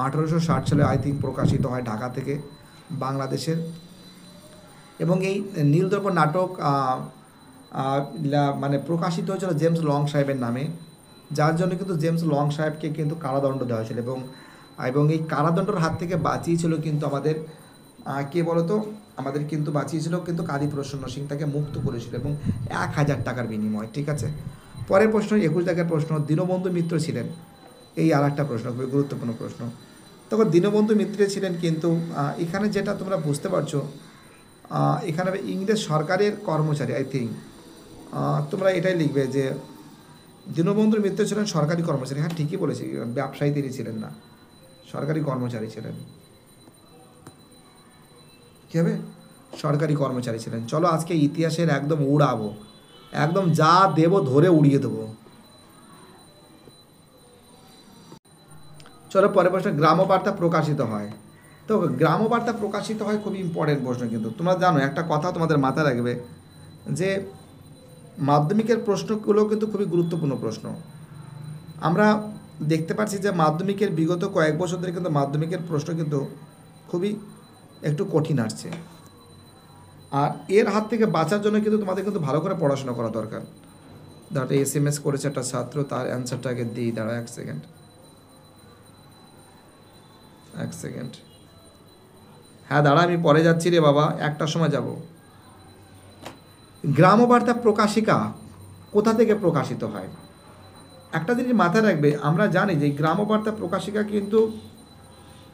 [SPEAKER 1] 1860 সালে আই থিঙ্ক প্রকাশিত হয় ঢাকা থেকে বাংলাদেশের। এবং এই নীলদর্পণ নাটক মানে প্রকাশিত হয়েছিল জেমস লং সাহেবের নামে, যার জন্য কিন্তু জেমস লং সাহেবকে কিন্তু কারাদণ্ড দেওয়া হয়েছিল, এবং এই কারাদণ্ডের হাত থেকে বাঁচিয়েছিল কিন্তু আমাদের কে বলতো, আমাদের কিন্তু বাঁচিয়েছিল কিন্তু কালীপ্রসন্ন সিং, তাকে মুক্ত করেছিল, এবং 1000 টাকার বিনিময়। ঠিক আছে, পরের প্রশ্ন 21 দাগের প্রশ্ন, দীনবন্ধু মিত্র ছিলেন, এই আর একটা প্রশ্ন, খুবই গুরুত্বপূর্ণ প্রশ্ন। তখন দীনবন্ধু মিত্র ছিলেন কিন্তু এখানে যেটা তোমরা বুঝতে পারছো, এখানে ইংরেজ সরকারের কর্মচারী, আই থিঙ্ক তোমরা এটাই লিখবে যে দীনবন্ধু মিত্র ছিলেন সরকারি কর্মচারী। হ্যাঁ ঠিকই বলেছি, ব্যবসায়ী তিনি ছিলেন না, সরকারি কর্মচারী ছিলেন। কী হবে? সরকারি কর্মচারী ছিলেন। চলো আজকে ইতিহাসের একদম উড়াবো, একদম যা দেব ধরে উড়িয়ে দেবো। চলো পরের প্রশ্ন, গ্রামবার্তা প্রকাশিত হয়। তো গ্রামবার্তা প্রকাশিত হয় খুবই ইম্পর্টেন্ট প্রশ্ন, কিন্তু তোমরা জানো একটা কথা তোমাদের মাথায় রাখবে যে মাধ্যমিকের প্রশ্নগুলো কিন্তু খুবই গুরুত্বপূর্ণ প্রশ্ন। আমরা দেখতে পাচ্ছি যে মাধ্যমিকের বিগত কয়েক বছর ধরে কিন্তু মাধ্যমিকের প্রশ্ন কিন্তু খুবই একটু কঠিন আসছে, আর এর হাত থেকে বাঁচার জন্য কিন্তু তোমাদের কিন্তু ভালো করে পড়াশোনা করা দরকার। দাঁড়া SMS করেছে একটা ছাত্র, তার অ্যান্সারটাকে দিই, দাঁড়া এক সেকেন্ড। হ্যাঁ দাঁড়া, আমি পরে যাচ্ছি রে বাবা, একটার সময় যাব। গ্রামবার্তা প্রকাশিকা কোথা থেকে প্রকাশিত হয়? একটা জিনিস মাথায় রাখবে, আমরা জানি যে গ্রামবার্তা প্রকাশিকা কিন্তু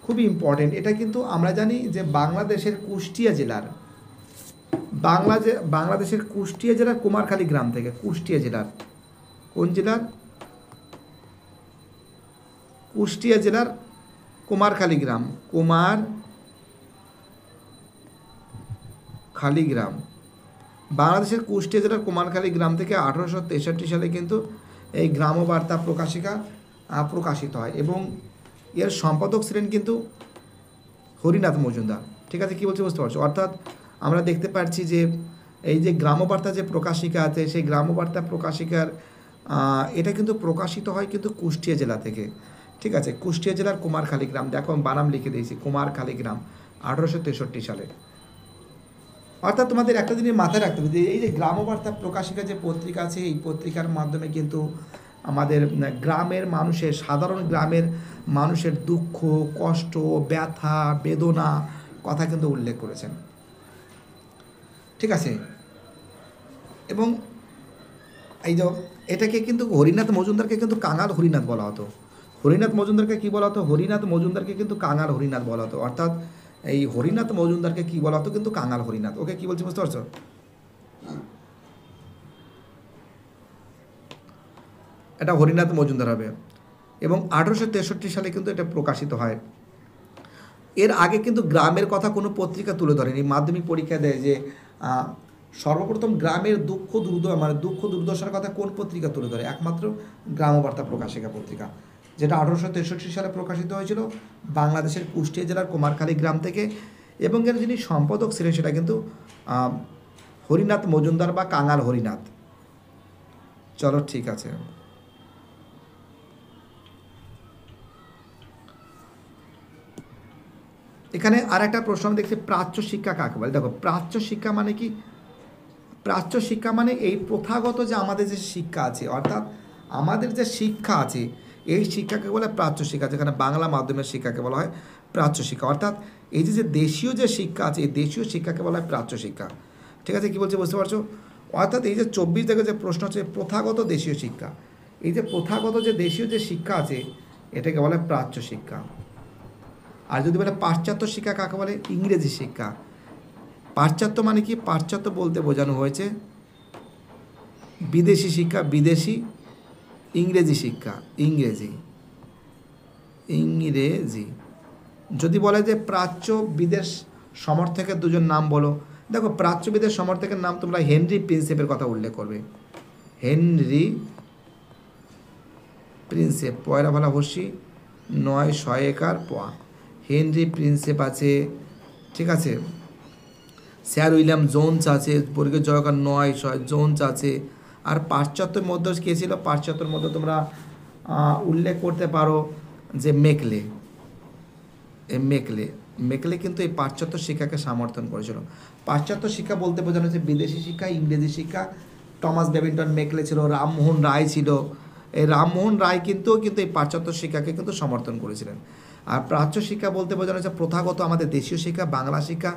[SPEAKER 1] খুবই ইম্পর্টেন্ট। এটা কিন্তু আমরা জানি যে বাংলাদেশের কুষ্টিয়া জেলার, বাংলাদেশের কুষ্টিয়া জেলার কুমারখালী গ্রাম থেকে, কুষ্টিয়া জেলার কোন জেলার? কুষ্টিয়া জেলার কুমারখালী গ্রাম, কুমারখালী গ্রাম, বাংলাদেশের কুষ্টিয়া জেলার কুমারখালী গ্রাম থেকে 1863 সালে কিন্তু এই গ্রামবার্তা প্রকাশিকা প্রকাশিত হয়, এবং এর সম্পাদক ছিলেন কিন্তু হরিনাথ মজুমদার। ঠিক আছে, কী বলছি বুঝতে পারছো? অর্থাৎ আমরা দেখতে পাচ্ছি যে এই যে গ্রামবার্তা যে প্রকাশিকা আছে, সেই গ্রামবার্তা প্রকাশিকার এটা কিন্তু প্রকাশিত হয় কিন্তু কুষ্টিয়া জেলা থেকে। ঠিক আছে, কুষ্টিয়া জেলার কুমারখালী গ্রাম, দেখো আমি বানাম লিখে দিয়েছি, কুমারখালী গ্রাম, 1863 সালে। অর্থাৎ তোমাদের একটা জিনিস মাথায় রাখতে হবে যে এই যে গ্রামবার্তা প্রকাশিকা যে পত্রিকা আছে, এই পত্রিকার মাধ্যমে কিন্তু আমাদের গ্রামের মানুষের, সাধারণ গ্রামের মানুষের দুঃখ, কষ্ট, ব্যথা, বেদনা কথা কিন্তু উল্লেখ করেছেন। ঠিক আছে, এবং এই যে এটাকে কিন্তু হরিনাথ মজুমদারকে কিন্তু কাঙাল হরিনাথ বলা হতো। হরিনাথ মজুমদারকে কী বলা হতো? হরিনাথ মজুমদারকে কিন্তু কাঙাল হরিনাথ বলা হতো। অর্থাৎ এই হরিনাথ মজুমদারকে কী বলা হতো? কিন্তু কাঙাল হরিনাথ। ওকে, কী বলছি বুঝতে পারছো? এটা হরিনাথ মজুমদার হবে, এবং 1863 সালে কিন্তু এটা প্রকাশিত হয়। এর আগে কিন্তু গ্রামের কথা কোনো পত্রিকা তুলে ধরেনি। মাধ্যমিক পরীক্ষা দেয় যে সর্বপ্রথম গ্রামের দুঃখ দুর্দশার কথা কোন পত্রিকা তুলে ধরে? একমাত্র গ্রামবার্তা প্রকাশিকা পত্রিকা, যেটা 1863 সালে প্রকাশিত হয়েছিল বাংলাদেশের কুষ্টিয়া জেলার কুমারখালী গ্রাম থেকে, এবং এর যিনি সম্পাদক ছিলেন সেটা কিন্তু হরিনাথ মজুমদার বা কাঙাল হরিনাথ। চলো ঠিক আছে, এখানে আর একটা প্রশ্ন দেখছি, প্রাচ্য শিক্ষা কাকে বলে? দেখো প্রাচ্য শিক্ষা মানে কি? প্রাচ্য শিক্ষা মানে এই প্রথাগত যে আমাদের যে শিক্ষা আছে, অর্থাৎ আমাদের যে শিক্ষা আছে এই শিক্ষাকে বলে প্রাচ্য শিক্ষা, যেখানে বাংলা মাধ্যমের শিক্ষাকে বলা হয় প্রাচ্য শিক্ষা। অর্থাৎ এই যে দেশীয় যে শিক্ষা আছে এই দেশীয় শিক্ষাকে বলা হয় প্রাচ্য শিক্ষা। ঠিক আছে, কী বলছে বুঝতে পারছো? অর্থাৎ এই যে 24 থেকে যে প্রশ্ন হচ্ছে প্রথাগত দেশীয় শিক্ষা, এই যে প্রথাগত যে দেশীয় যে শিক্ষা আছে এটাকে বলে প্রাচ্য শিক্ষা। আর যদি বলে পাশ্চাত্য শিক্ষা কাকে বলে? ইংরেজি শিক্ষা। পাশ্চাত্য মানে কি? পাশ্চাত্য বলতে বোঝানো হয়েছে বিদেশি শিক্ষা, বিদেশি ইংরেজি শিক্ষা, ইংরেজি। যদি বলে যে প্রাচ্য বিদেশ সমর্থকের দুজন নাম বলো, দেখো প্রাচ্য বিদেশ সমর্থকের নাম তোমরা হেনরি প্রিন্সেপের কথা উল্লেখ করবে। হেনরি প্রিন্সেপ, পয়রা ভালা হসি 9 6 পোয়া, হেনরি প্রিন্সেপ আছে। ঠিক আছে, স্যার উইলিয়াম জোন্স আছে, বর্গের জয়কার 9 6 জোন্স আছে। আর পাশ্চাত্যের মধ্যে কে ছিল? পাশ্চাত্যের মধ্যে তোমরা উল্লেখ করতে পারো যে মেকলে। মেকলে কিন্তু এই পাশ্চাত্য শিক্ষাকে সমর্থন করেছিল। পাশ্চাত্য শিক্ষা বলতে বোঝানো হচ্ছে বিদেশি শিক্ষা, ইংরেজি শিক্ষা। টমাস ব্যাবিংটন মেকলে ছিল, রামমোহন রায় ছিল। এই রামমোহন রায় কিন্তু এই পাশ্চাত্য শিক্ষাকে কিন্তু সমর্থন করেছিলেন। আর প্রাচ্য শিক্ষা বলতে বোঝানো হচ্ছে প্রথাগত আমাদের দেশীয় শিক্ষা, বাংলা শিক্ষা,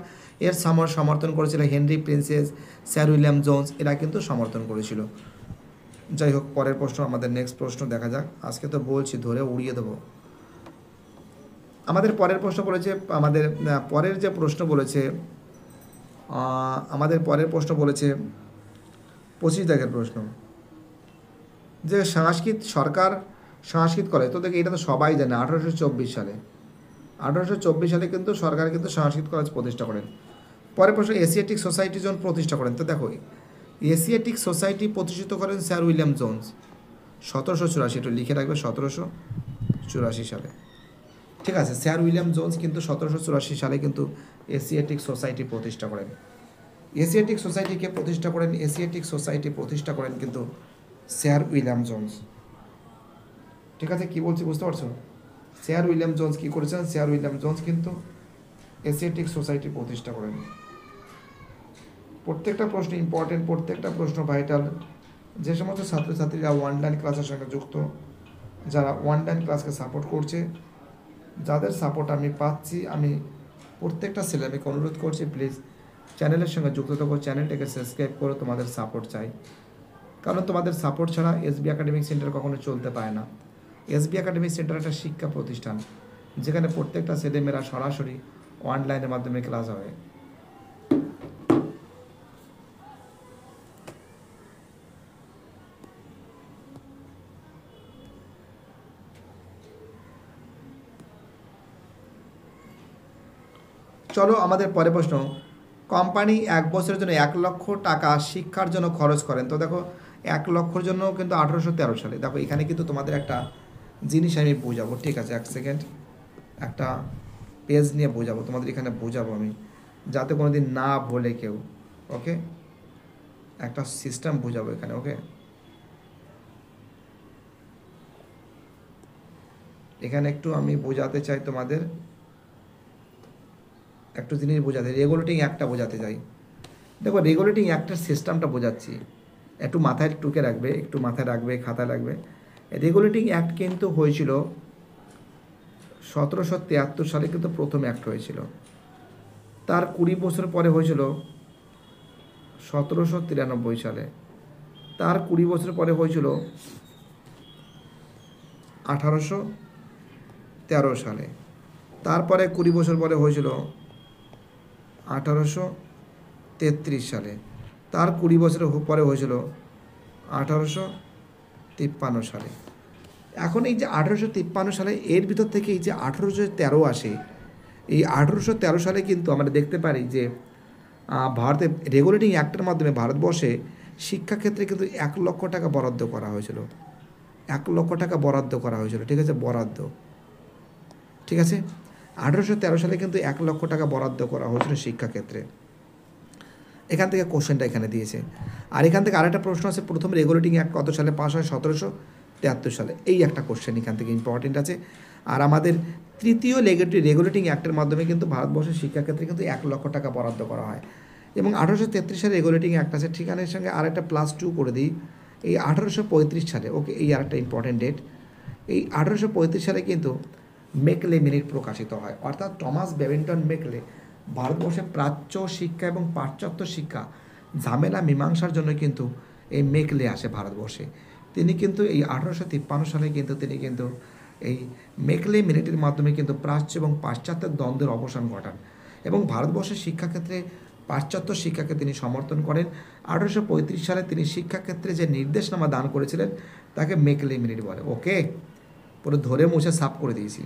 [SPEAKER 1] এর সমর্থন করেছিল Henry princess, sir William Jones, এরা কিন্তু সমর্থন করেছিল। যাই হোক, পরের প্রশ্ন, আমাদের নেক্সট প্রশ্ন দেখা যাক। আজকে তো বলছি ধরে উড়িয়ে দেবো। আমাদের পরের প্রশ্ন বলেছে, আমাদের পরের যে প্রশ্ন বলেছে, আমাদের পরের প্রশ্ন বলেছে 25 দাগের প্রশ্ন, যে সরকার সংস্কৃত কলেজ। তো দেখে এটা তো সবাই জানে, 1824 সালে, 1824 সালে কিন্তু সরকার কিন্তু সংস্কৃত কলেজ প্রতিষ্ঠা করেন। পরের প্রশ্ন, এশিয়াটিক সোসাইটি জন প্রতিষ্ঠা করেন। তো দেখো এশিয়াটিক সোসাইটি প্রতিষ্ঠিত করেন স্যার উইলিয়াম জোন্স 1784, একটু লিখে রাখবে 1784 সালে। ঠিক আছে, স্যার উইলিয়াম জোন্স কিন্তু 1784 সালে কিন্তু এশিয়াটিক সোসাইটি প্রতিষ্ঠা করেন। এশিয়াটিক সোসাইটিকে প্রতিষ্ঠা করেন, এশিয়াটিক সোসাইটি প্রতিষ্ঠা করেন কিন্তু স্যার উইলিয়াম জোন্স। ঠিক আছে, কী বলছি বুঝতে পারছো? স্যার উইলিয়াম জোন্স কী করেছেন? স্যার উইলিয়াম জোন্স কিন্তু এশিয়াটিক সোসাইটি প্রতিষ্ঠা করেন। প্রত্যেকটা প্রশ্ন ইম্পর্টেন্ট, প্রত্যেকটা প্রশ্ন ভাইটাল। যে সমস্ত ছাত্রছাত্রীরা অনলাইন ক্লাসের সঙ্গে যুক্ত, যারা অনলাইন ক্লাসকে সাপোর্ট করছে, যাদের সাপোর্ট আমি পাচ্ছি, আমি প্রত্যেকটা ছেলেমেয়েকে অনুরোধ করছি প্লিজ চ্যানেলের সঙ্গে যুক্ত থাকো, চ্যানেলটাকে সাবস্ক্রাইব করো। তোমাদের সাপোর্ট চাই, কারণ তোমাদের সাপোর্ট ছাড়া এসবি একাডেমিক সেন্টার কখনো চলতে পারে না। এসবি একাডেমিক সেন্টার একটা শিক্ষা প্রতিষ্ঠান, যেখানে প্রত্যেকটা ছেলেমেয়েরা সরাসরি অনলাইনের মাধ্যমে ক্লাস হয়। চলো আমাদের পরের প্রশ্ন, কোম্পানি 1 বছরের জন্য 1 লক্ষ টাকা শিক্ষার জন্য খরচ করেন। তো দেখো 1 লক্ষর জন্য কিন্তু 1813 সালে। দেখো এখানে কিন্তু তোমাদের একটা জিনিস আমি বোঝাবো। ঠিক আছে, 1 সেকেন্ড, একটা পেজ নিয়ে বোঝাবো তোমাদের, এখানে বোঝাবো আমি, যাতে কোনো দিন না ভুলে কেউ। ওকে, একটা সিস্টেম বোঝাবো এখানে। ওকে, এখানে একটু আমি বোঝাতে চাই তোমাদের, একটু জিনিস বোঝাতে, রেগুলেটিং অ্যাক্টটা বোঝাতে চাই। দেখো রেগুলেটিং অ্যাক্টের সিস্টেমটা বোঝাচ্ছি, একটু মাথায় টুকে রাখবে, একটু মাথায় রাখবে, খাতায় রাখবে। রেগুলেটিং অ্যাক্ট কিন্তু হয়েছিল 1773 সালে কিন্তু প্রথম অ্যাক্ট হয়েছিল। তার 20 বছর পরে হয়েছিল 1793 সালে। তার 20 বছর পরে হয়েছিল 1813 সালে। তারপরে 20 বছর পরে হয়েছিল 1833 সালে। তার 20 বছর পরে হয়েছিল 1853 সালে। এখন এই যে 1853 সালে, এর ভিতর থেকে এই যে 1813 আসে, এই 1813 সালে কিন্তু আমরা দেখতে পারি যে ভারতে রেগুলেটিং অ্যাক্টের মাধ্যমে ভারতবর্ষে শিক্ষাক্ষেত্রে কিন্তু 1 লক্ষ টাকা বরাদ্দ করা হয়েছিল। 1 লক্ষ টাকা বরাদ্দ করা হয়েছিল। ঠিক আছে, বরাদ্দ। ঠিক আছে, 1813 সালে কিন্তু 1 লক্ষ টাকা বরাদ্দ করা হয়েছিল শিক্ষাক্ষেত্রে। এখান থেকে কোশ্চেনটা এখানে দিয়েছে। আর এখান থেকে আরেকটা প্রশ্ন আছে, প্রথম রেগুলেটিং অ্যাক্ট কত সালে পাস হয়? 1773 সালে। এই একটা কোশ্চেন এখান থেকে ইম্পর্টেন্ট আছে। আর আমাদের তৃতীয় রেগুলেটিং অ্যাক্টের মাধ্যমে কিন্তু ভারতবর্ষের শিক্ষাক্ষেত্রে কিন্তু 1 লক্ষ টাকা বরাদ্দ করা হয়। এবং 1833 সালে রেগুলেটিং অ্যাক্ট আছে, ঠিকানার সঙ্গে আরেকটা +2 করে দিই, এই 1835 সালে, ওকে, এই আরেকটা ইম্পর্টেন্ট ডেট, এই 1835 সালে কিন্তু মেকলে মিনিট প্রকাশিত হয়। অর্থাৎ টমাস বেবিংটন মেকলে ভারতবর্ষে প্রাচ্য শিক্ষা এবং পাশ্চাত্য শিক্ষা ঝামেলা মীমাংসার জন্য কিন্তু এই মেকলে আসে ভারতবর্ষে। তিনি কিন্তু এই 1853 সালে কিন্তু তিনি কিন্তু এই মেকলে মিনিটের মাধ্যমে কিন্তু প্রাচ্য এবং পাশ্চাত্যের দ্বন্দ্বের অবসান ঘটান এবং ভারতবর্ষের শিক্ষাক্ষেত্রে পাশ্চাত্য শিক্ষাকে তিনি সমর্থন করেন। 1835 সালে তিনি শিক্ষাক্ষেত্রে যে নির্দেশনামা দান করেছিলেন তাকে মেকলে মিনিট বলে। ওকে, পুরো ধরে মুছে সাফ করে দিয়েছি,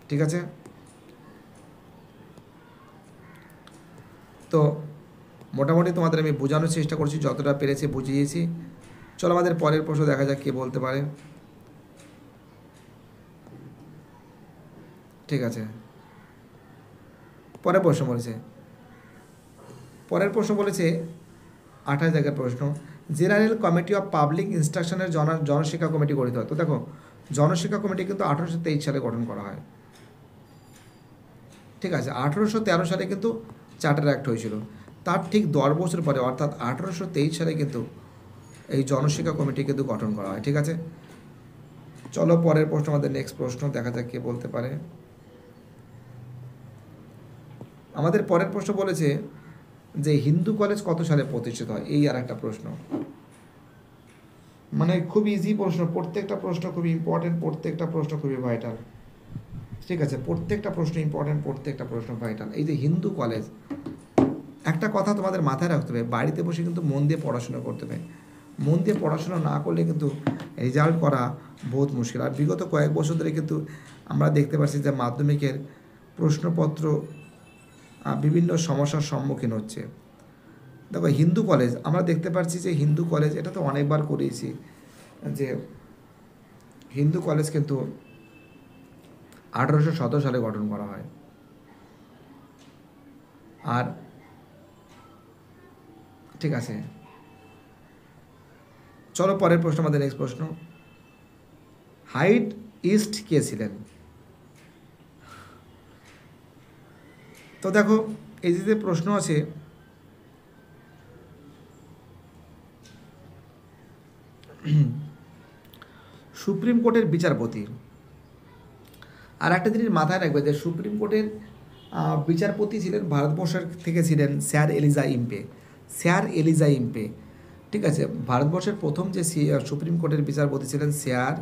[SPEAKER 1] ঠিক আছে। তো মোটামুটি তোমাদের আমি বোঝানোর চেষ্টা করছি, যতটা পেরেছি বুঝিয়েছি। চলো আমাদের পরের প্রশ্ন দেখা যাক কে বলতে পারে। ঠিক আছে, পরের প্রশ্ন বলেছে 28 জায়গার প্রশ্ন, জেনারেল কমিটি অফ পাবলিক ইনস্ট্রাকশনের জনশিক্ষা কমিটি গঠিত হয়। তো দেখো, জনশিক্ষা কমিটি কিন্তু 1823 সালে গঠন করা হয়, ঠিক আছে। 1813 সালে কিন্তু চার্টার অ্যাক্ট হয়েছিল, তার ঠিক 10 বছর পরে অর্থাৎ 1823 সালে কিন্তু এই জনশিক্ষা কমিটি কিন্তু গঠন করা হয়, ঠিক আছে। চলো পরের প্রশ্ন, আমাদের নেক্সট প্রশ্ন দেখা যাক কে বলতে পারে। আমাদের পরের প্রশ্ন বলেছে যে হিন্দু কলেজ কত সালে প্রতিষ্ঠিত হয়, এই আর একটা প্রশ্ন, মানে খুব ইজি প্রশ্ন, প্রত্যেকটা প্রশ্ন খুবই ইম্পর্টেন্ট, প্রত্যেকটা প্রশ্ন খুবই ভাইটাল, ঠিক আছে। প্রত্যেকটা প্রশ্ন ইম্পর্টেন্ট, প্রত্যেকটা প্রশ্ন ভাইটাল। এই যে হিন্দু কলেজ, একটা কথা তোমাদের মাথায় রাখতে হবে, বাড়িতে বসে কিন্তু মন দিয়ে পড়াশোনা করতে হবে, মন দিয়ে পড়াশোনা না করলে কিন্তু রেজাল্ট করা বহুত মুশকিল। আর বিগত কয়েক বছর ধরে কিন্তু আমরা দেখতে পাচ্ছি যে মাধ্যমিকের প্রশ্নপত্র বিভিন্ন সমস্যার সম্মুখীন হচ্ছে। দেখো হিন্দু কলেজ আমরা দেখতে পাচ্ছি যে হিন্দু কলেজ, এটা তো অনেকবার করিয়েছি, যে হিন্দু কলেজ কিন্তু 1817 সালে গঠন করা হয়। আর ঠিক আছে, চলো পরের প্রশ্ন, আমাদের নেক্সট প্রশ্ন, হাইট ইস্ট কে ছিলেন? তো দেখো এই যে প্রশ্ন আছে, সুপ্রিম কোর্টের বিচারপতি, আর একটা জিনিস মাথায় রাখবে যে সুপ্রিম কোর্টের বিচারপতি ছিলেন ভারতবর্ষের থেকে ছিলেন sir Eliza Impey, sir Eliza Impey, ঠিক আছে। ভারতবর্ষের প্রথম যে সুপ্রিম কোর্টের বিচারপতি ছিলেন স্যার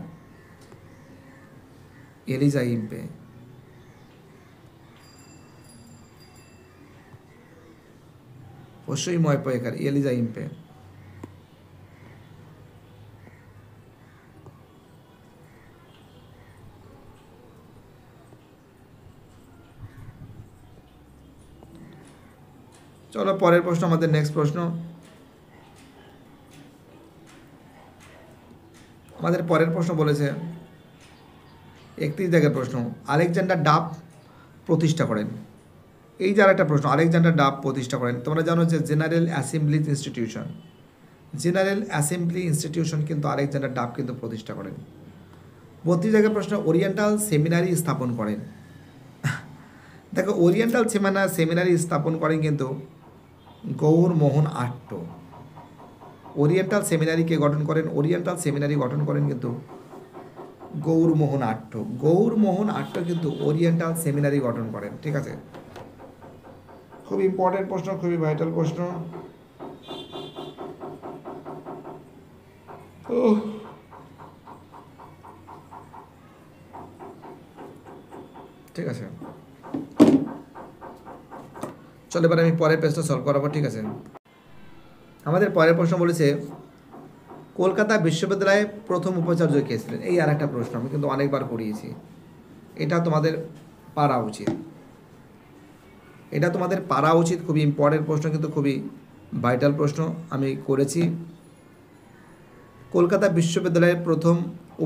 [SPEAKER 1] এলিজা ইম্পে। অবশ্যই ময়পয়কার এলিজা ইম্পে। চলো পরের প্রশ্ন, আমাদের নেক্সট প্রশ্ন, আমাদের পরের প্রশ্ন বলেছে 31 জায়গার প্রশ্ন, আলেকজান্ডার ডাফ প্রতিষ্ঠা করেন। এই যার একটা প্রশ্ন, আলেকজান্ডার ডাফ প্রতিষ্ঠা করেন। তোমরা জানো যে general assembly institution, general assembly institution কিন্তু আলেকজান্ডার ডাফ কিন্তু প্রতিষ্ঠা করেন। 32 জায়গার প্রশ্ন, ওরিয়েন্টাল সেমিনারি স্থাপন করেন। দেখো ওরিয়েন্টাল সেমিনারি স্থাপন করেন কিন্তু গৌরমোহন আট্ট। ওরিয়েন্টাল সেমিনারিকে গঠন করেন, ওরিয়েন্টাল সেমিনারি গঠন করেন কিন্তু গৌরমোহন আট্ট। গৌরমোহন আট্ট কিন্তু ওরিয়েন্টাল সেমিনারি গঠন করেন, ঠিক আছে। খুব ইম্পর্টেন্ট প্রশ্ন, খুবই ভাইটাল প্রশ্ন। ঠিক আছে, চলো এবার আমি পরের পেজটা সলভ করাবো, ঠিক আছে। আমাদের পরের প্রশ্ন বলেছে কলকাতা বিশ্ববিদ্যালয়ে প্রথম উপাচার্য কে ছিলেন। এই আর একটা প্রশ্ন, আমি কিন্তু অনেকবার করিয়েছি, এটা তোমাদের পারা উচিত, এটা তোমাদের পারা উচিত, খুবই ইম্পর্টেন্ট প্রশ্ন, কিন্তু খুবই ভাইটাল প্রশ্ন আমি করেছি। কলকাতা বিশ্ববিদ্যালয়ের প্রথম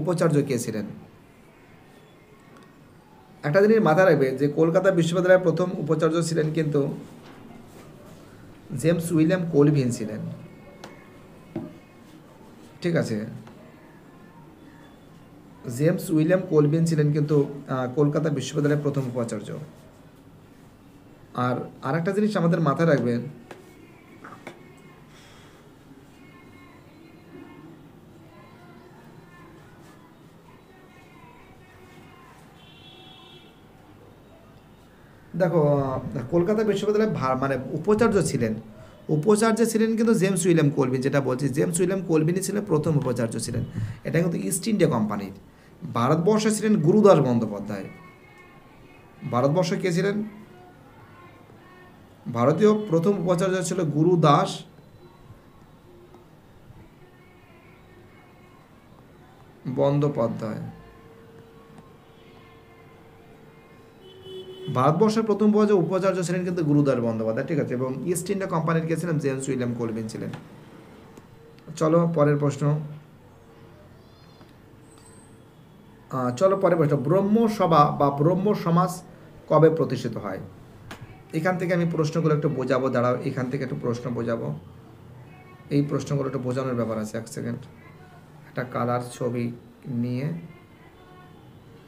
[SPEAKER 1] উপাচার্য কে ছিলেন? একটা জিনিস মাথায় রাখবে যে কলকাতা বিশ্ববিদ্যালয়ের প্রথম উপাচার্য ছিলেন কিন্তু জেমস উইলিয়াম কোলভিন ছিলেন, ঠিক আছে। জেমস উইলিয়াম কোলভিন ছিলেন কিন্তু কলকাতা বিশ্ববিদ্যালয়ের প্রথম উপাচার্য। আর আরেকটা জিনিস আমাদের মাথায় রাখবেন দেখো, কলকাতা বিশ্ববিদ্যালয়ে মানে উপাচার্য ছিলেন কিন্তু জেমস উইলিয়াম কলভিন। যেটা বলছি, জেমস উইলিয়াম কলভিনই ছিলেন প্রথম উপাচার্য ছিলেন। এটা কিন্তু ইস্ট ইন্ডিয়া কোম্পানির। ভারতবর্ষে ছিলেন গুরুদাস বন্দ্যোপাধ্যায়। ভারতবর্ষে কে ছিলেন? ভারতীয় প্রথম উপাচার্য ছিল গুরুদাস বন্দ্যোপাধ্যায়। ভারতবর্ষের প্রথম উপাচার্য ছিলেন কিন্তু গুরুদাস বন্দ্যোপাধ্যায়, ঠিক আছে। এবং ইস্ট ইন্ডিয়া কোম্পানির কে ছিলেন? জেমস উইলিয়াম কলভিন ছিলেন। চলো পরের প্রশ্ন। ব্রহ্মসভা বা ব্রহ্ম সমাজ কবে প্রতিষ্ঠিত হয়? এখান থেকে আমি প্রশ্নগুলো একটু বোঝাবো, দাঁড়াও, এখান থেকে একটু প্রশ্ন বোঝাবো। এই প্রশ্নগুলো একটু বোঝানোর ব্যাপার আছে। এক সেকেন্ড, একটা কালার ছবি নিয়ে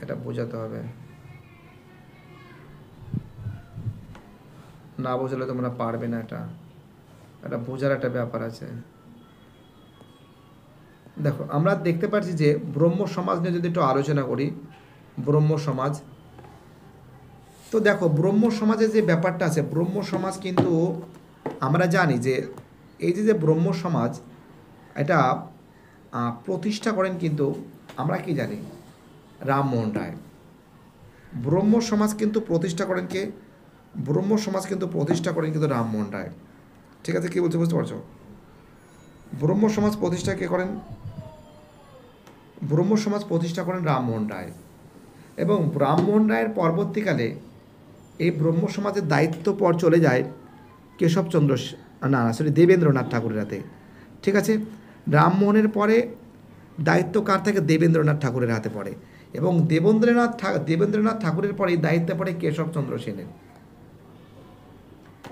[SPEAKER 1] এটা বোঝাতে হবে, না বোঝালে তোমরা পারবে না। এটা বোঝার একটা ব্যাপার আছে। দেখো, আমরা দেখতে পাচ্ছি যে ব্রহ্ম সমাজ নিয়ে যদি একটু আলোচনা করি, ব্রহ্ম সমাজ, তো দেখো ব্রহ্ম সমাজের যে ব্যাপারটা আছে, ব্রহ্ম সমাজ কিন্তু আমরা জানি যে এই যে ব্রহ্ম সমাজ, এটা প্রতিষ্ঠা করেন কিন্তু আমরা কি জানি? রামমোহন রায়। ব্রহ্ম সমাজ কিন্তু প্রতিষ্ঠা করেন কে? ব্রহ্ম সমাজ কিন্তু প্রতিষ্ঠা করেন কিন্তু রামমোহন রায়, ঠিক আছে। কি বলতে বুঝতে পারছো? ব্রহ্ম সমাজ প্রতিষ্ঠা কে করেন? ব্রহ্ম সমাজ প্রতিষ্ঠা করেন রামমোহন রায়। এবং রামমোহন রায়ের পরবর্তীকালে এই ব্রহ্ম সমাজের দায়িত্ব পর চলে যায় কেশবচন্দ্র, দেবেন্দ্রনাথ ঠাকুরের হাতে, ঠিক আছে। রামমোহনের পরে দায়িত্ব কার থাকে? দেবেন্দ্রনাথ ঠাকুরের হাতে পড়ে। এবং দেবেন্দ্রনাথ ঠাকুরের পরে দায়িত্ব পড়ে কেশবচন্দ্র সেনের।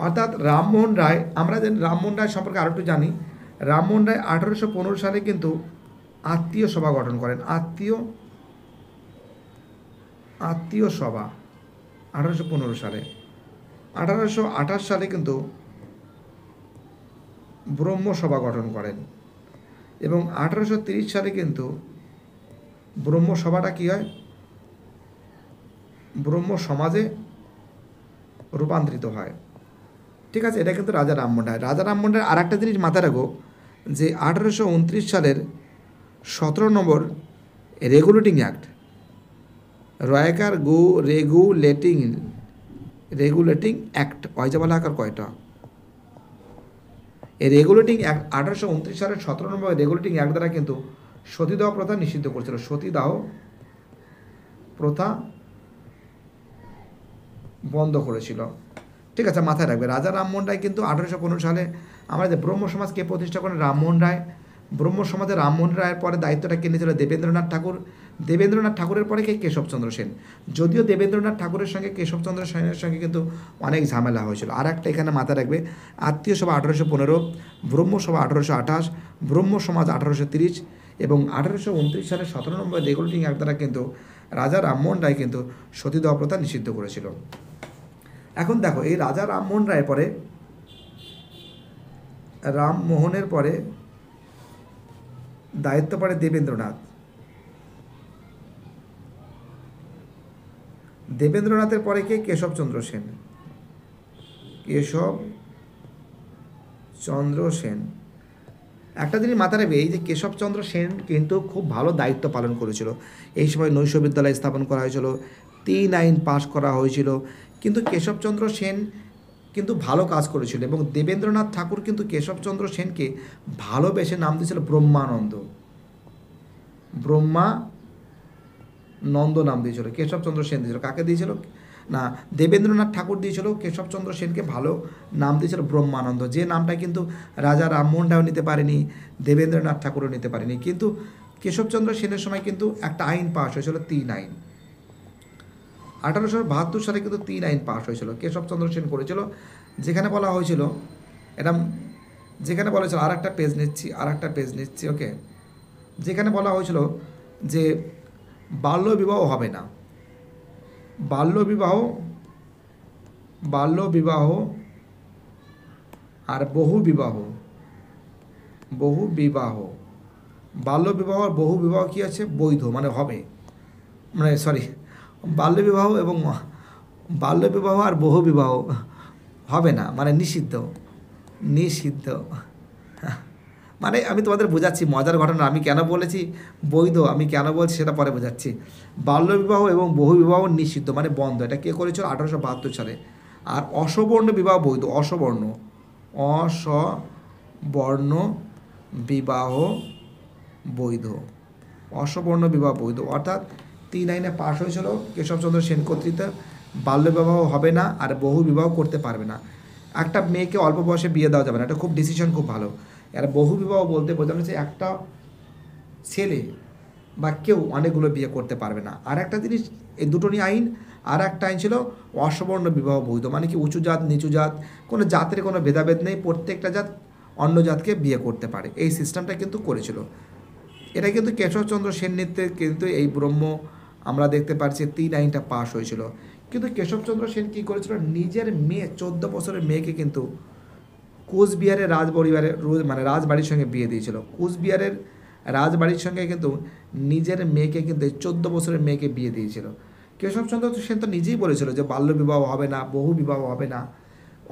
[SPEAKER 1] অর্থাৎ রামমোহন রায়, আমরা রামমোহন রায় সম্পর্কে আরও একটু জানি। রামমোহন রায় 1815 সালে কিন্তু আত্মীয় সভা গঠন করেন। আত্মীয় সভা 1815 সালে। 1828 সালে কিন্তু ব্রহ্মসভা গঠন করেন। এবং 1830 সালে কিন্তু ব্রহ্মসভাটা কী হয়? ব্রহ্ম সমাজে রূপান্তরিত হয়, ঠিক আছে। এটা কিন্তু রাজা রামমোহন রায়। রাজা রামমোহন রায় আর একটা জিনিস মাথায় রাখো, যে 1829 সালের 17 নম্বর রেগুলেটিং অ্যাক্ট, রয়্যাকার রেগুলেটিং অ্যাক্ট, বলা আকার কয়টা? এই রেগুলেটিং অ্যাক্ট 1829 সালের 17 নম্বর রেগুলেটিং অ্যাক্ট দ্বারা কিন্তু সতীদাহ প্রথা নিষিদ্ধ করেছিল। সতীদাহ প্রথা বন্ধ করেছিল, ঠিক আছে, মাথায় রাখবে। রাজা রামমোহন রায় কিন্তু 1815 সালে আমরা যে ব্রহ্ম সমাজকে প্রতিষ্ঠা করেন রামমোহন রায়। ব্রহ্ম সমাজে রামমোহন রায়ের পরে দায়িত্বটা কে নিয়েছিল? দেবেন্দ্রনাথ ঠাকুর। দেবেন্দ্রনাথ ঠাকুরের পরে কে? কেশবচন্দ্র সেন। যদিও দেবেন্দ্রনাথ ঠাকুরের সঙ্গে কেশবচন্দ্র সেনের সঙ্গে কিন্তু অনেক ঝামেলা হয়েছিল। আর একটা এখানে মাথায় রাখবে, আত্মীয় সভা 1815, ব্রহ্মসভা 1828, ব্রহ্ম সমাজ 1830 এবং 1829 সালে 17 নম্বর রেগুলেটিং অ্যাক্ট দ্বারা কিন্তু রাজা রামমোহন রায় কিন্তু সতীদাহ প্রথা নিষিদ্ধ করেছিল। এখন দেখো, এই রাজা রামমোহন রায়ের পরে, রামমোহনের পরে দায়িত্ব পড়ে দেবেন্দ্রনাথের পরে কে? কেশবচন্দ্র সেন। কেশবচন্দ্র সেন। একটা জিনিস মাথায় রাখবে, এই যে কেশবচন্দ্র সেন কিন্তু খুব ভালো দায়িত্ব পালন করেছিল। এই সময় নৈশ বিদ্যালয় স্থাপন করা হয়েছিল, 3 আইন পাশ করা হয়েছিল, কিন্তু কেশবচন্দ্র সেন কিন্তু ভালো কাজ করেছিল। এবং দেবেন্দ্রনাথ ঠাকুর কিন্তু কেশবচন্দ্র সেনকে ভালোবেসে নাম দিয়েছিল ব্রহ্মানন্দ নাম দিয়েছিল। কেশবচন্দ্র সেন দিয়েছিল। কাকে দিয়েছিল? না, দেবেন্দ্রনাথ ঠাকুর দিয়েছিল কেশবচন্দ্র সেনকে ভালো নাম দিয়েছিল ব্রহ্মানন্দ, যে নামটা কিন্তু রাজা রামমোহন রায়ও নিতে পারেনি, দেবেন্দ্রনাথ ঠাকুরও নিতে পারেনি। কিন্তু কেশবচন্দ্র সেনের সময় কিন্তু একটা আইন পাশ হয়েছিল, 3 আইন। 1872 সালে কিন্তু 3 আইন পাশ হয়েছিল, কেশবচন্দ্র সেন করেছিল। যেখানে বলা হয়েছিল, আর একটা পেজ নিচ্ছি, ওকে। যেখানে বলা হয়েছিল যে বাল্যবিবাহ হবে না, বাল্যবিবাহ আর বহুবিবাহ, বাল্যবিবাহ আর বহুবিবাহ কি আছে? বৈধ, মানে হবে, বাল্যবিবাহ এবং বাল্যবিবাহ আর বহুবিবাহ হবে না, মানে নিষিদ্ধ, নিষিদ্ধ। মানে আমি তোমাদের বোঝাচ্ছি মজার ঘটনা, আমি কেন বলেছি বৈধ, আমি কেন বলছি সেটা পরে বোঝাচ্ছি। বাল্যবিবাহ এবং বহুবিবাহ নিষিদ্ধ মানে বন্ধ, এটা কে করেছিল 1872 সালে। আর অসবর্ণ বিবাহ বৈধ, অসবর্ণ, অসবর্ণ বিবাহ বৈধ, অসবর্ণ বিবাহ বৈধ, অর্থাৎ 3 আইনে পাশ হয়েছিল কেশবচন্দ্র সেন কর্তৃক। বাল্যবিবাহ হবে না আর বহু বিবাহ করতে পারবে না। একটা মেয়েকে অল্প বয়সে বিয়ে দেওয়া যাবে না, এটা খুব ডিসিশন খুব ভালো। আর বহু বিবাহ বলতে বোঝানো হচ্ছে একটা ছেলে বা কেউ অনেকগুলো বিয়ে করতে পারবে না। আর একটা জিনিস, এই দুটো নিয়ে আইন। আর একটা আইন ছিল অসবর্ণ বিবাহ বৈধ, মানে কি উঁচু জাত নিচু জাত কোনো জাতের কোনো ভেদাভেদ নেই, প্রত্যেকটা জাত অন্য জাতকে বিয়ে করতে পারে, এই সিস্টেমটা কিন্তু করেছিল। এটা কিন্তু কেশবচন্দ্র সেন নেতৃত্বে কিন্তু এই ব্রহ্ম আমরা দেখতে পাচ্ছি 3 আইনটা পাশ হয়েছিল। কিন্তু কেশবচন্দ্র সেন কী করেছিল, নিজের মেয়ে 14 বছরের মেয়েকে কিন্তু কোচবিহারের রাজপরিবারের মানে রাজবাড়ির সঙ্গে বিয়ে দিয়েছিল। কোচবিহারের রাজবাড়ির সঙ্গে কিন্তু নিজের মেয়েকে কিন্তু 14 বছরের মেয়েকে বিয়ে দিয়েছিল। কেশবচন্দ্র সেন তো নিজেই বলেছিল যে বাল্যবিবাহ হবে না, বহু বিবাহ হবে না,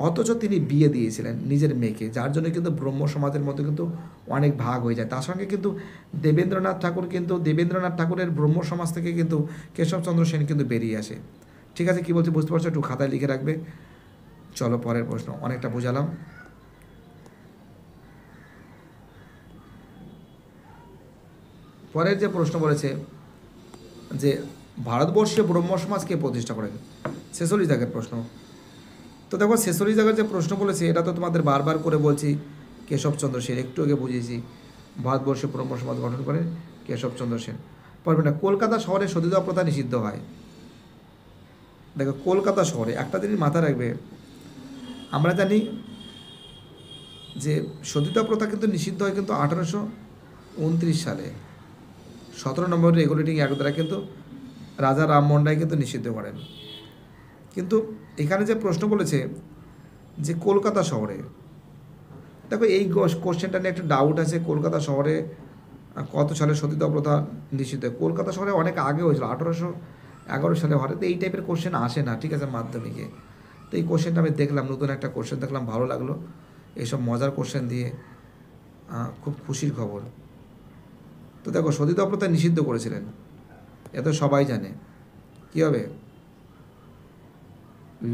[SPEAKER 1] অথচ তিনি বিয়ে দিয়েছিলেন নিজের মেয়েকে, যার জন্য কিন্তু ব্রহ্ম সমাজের মধ্যে কিন্তু অনেক ভাগ হয়ে যায়। তার সঙ্গে কিন্তু দেবেন্দ্রনাথ ঠাকুরের ব্রহ্ম সমাজ থেকে কিন্তু কেশবচন্দ্র সেন কিন্তু বেরিয়ে আসে। ঠিক আছে, কী বলছি বুঝতে পারছো, একটু খাতায় লিখে রাখবে। চলো পরের প্রশ্ন, অনেকটা বোঝালাম। পরের যে প্রশ্ন বলেছে যে ভারতবর্ষে ব্রহ্ম সমাজ কে প্রতিষ্ঠা করেন, 46 দাগের প্রশ্ন। তো দেখো 46 দাগের যে প্রশ্ন বলেছে এটা তো তোমাদের বারবার করে বলছি, কেশবচন্দ্র সেন, একটু আগে বুঝিয়েছি ভারতবর্ষে ব্রহ্ম সমাজ গঠন করেন কেশবচন্দ্র সেন। পড়বে না, কলকাতা শহরে সতীদাহ প্রথা নিষিদ্ধ হয়। দেখো কলকাতা শহরে একটা জিনিস মাথায় রাখবে, আমরা জানি যে সতীদাহ প্রথা কিন্তু নিষিদ্ধ হয় কিন্তু 1829 সালে 17 নম্বর রেগুলেটিং অ্যাক্ট দ্বারা কিন্তু রাজা রামমোহন রায় কিন্তু নিষিদ্ধ করেন। কিন্তু এখানে যে প্রশ্ন বলেছে যে কলকাতা শহরে, দেখো এই কোশ্চেনটা নিয়ে একটু ডাউট আছে, কলকাতা শহরে কত সালে সতীদাহ প্রথা নিষিদ্ধ? কলকাতা শহরে অনেক আগে হয়েছিল, 1811 সালে হয়। তো এই টাইপের কোশ্চেন আসে না, ঠিক আছে, মাধ্যমিকে। তো এই কোশ্চেনটা আমি দেখলাম, নতুন একটা কোশ্চেন দেখলাম, ভালো লাগলো। এইসব মজার কোশ্চেন দিয়ে খুব খুশির খবর। তো দেখো সতীদাহ প্রথা নিষিদ্ধ করেছিলেন, এ তো সবাই জানে। কী হবে?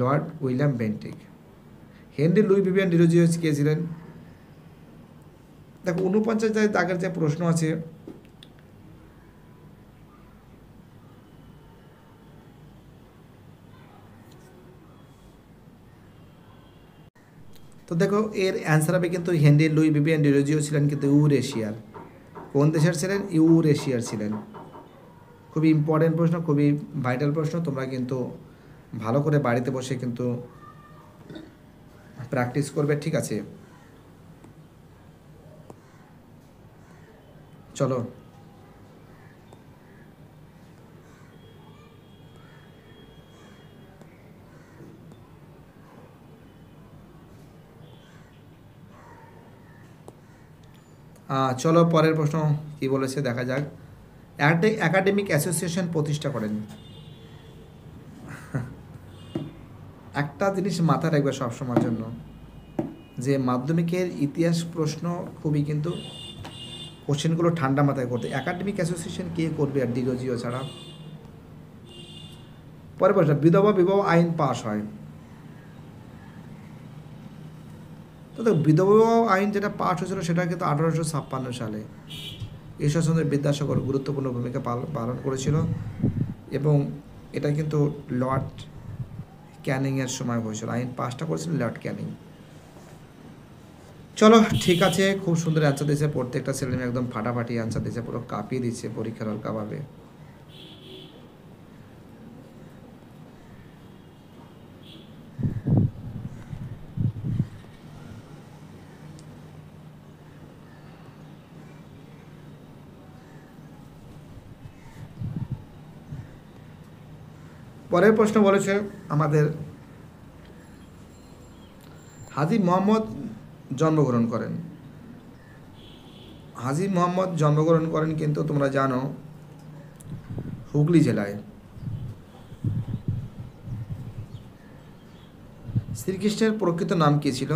[SPEAKER 1] Lord William Bentinck. Henry Louis Vivian Derozio কে ছিলেন? দেখো 49 দাগের যে প্রশ্ন আছে, তো দেখো এর অ্যান্সার হবে কিন্তু হেনরি লুই ভিভিয়ান ডিরোজিও ছিলেন কিন্তু ইউরেশিয়ার। কোন দেশের ছিলেন? ইউরেশিয়ার ছিলেন। খুবই ইম্পর্টেন্ট প্রশ্ন, খুবই ভাইটাল প্রশ্ন, তোমরা কিন্তু ভালো করে বাড়িতে বসে কিন্তু প্র্যাকটিস করবে, ঠিক আছে? চলো চলো পরের প্রশ্ন কি বলেছে দেখা যাক। একাডেমিক অ্যাসোসিয়েশন প্রতিষ্ঠা করেন। একটা জিনিস মাথায় রাখবে সবসময়ের জন্য, যে মাধ্যমিকের ইতিহাস প্রশ্ন খুবই কিন্তু কোশ্চেনগুলো ঠান্ডা মাথায় করতে। একাডেমিক অ্যাসোসিয়েশন কে করবে আর ডিরোজিও ছাড়া? পরের প্রশ্ন, বিধবা বিবাহ আইন পাশ হয়। তো দেখো বিধবা আইন যেটা পাশ হয়েছিল সেটা কিন্তু 1856 সালে ঈশ্বরচন্দ্র বিদ্যাসাগর গুরুত্বপূর্ণ ভূমিকা পালন করেছিল, এবং এটা কিন্তু লর্ড ক্যানিংয়ের সময় হয়েছিল। আইন পাসটা করেছিল লর্ড ক্যানিং। চলো ঠিক আছে, খুব সুন্দর অ্যান্সার দিয়েছে প্রত্যেকটা ছেলে, একদম ফাটাফাটি অ্যান্সার দিয়েছে, পুরো কাঁপিয়ে দিচ্ছে পরীক্ষার হালকাভাবে। পরের প্রশ্ন বলেছে আমাদের, হাজী মোহাম্মদ জন্মগ্রহণ করেন। হাজী মোহাম্মদ জন্মগ্রহণ করেন কিন্তু তোমরা জানো হুগলি জেলায়। শ্রীকৃষ্ণের প্রকৃত নাম কী ছিল?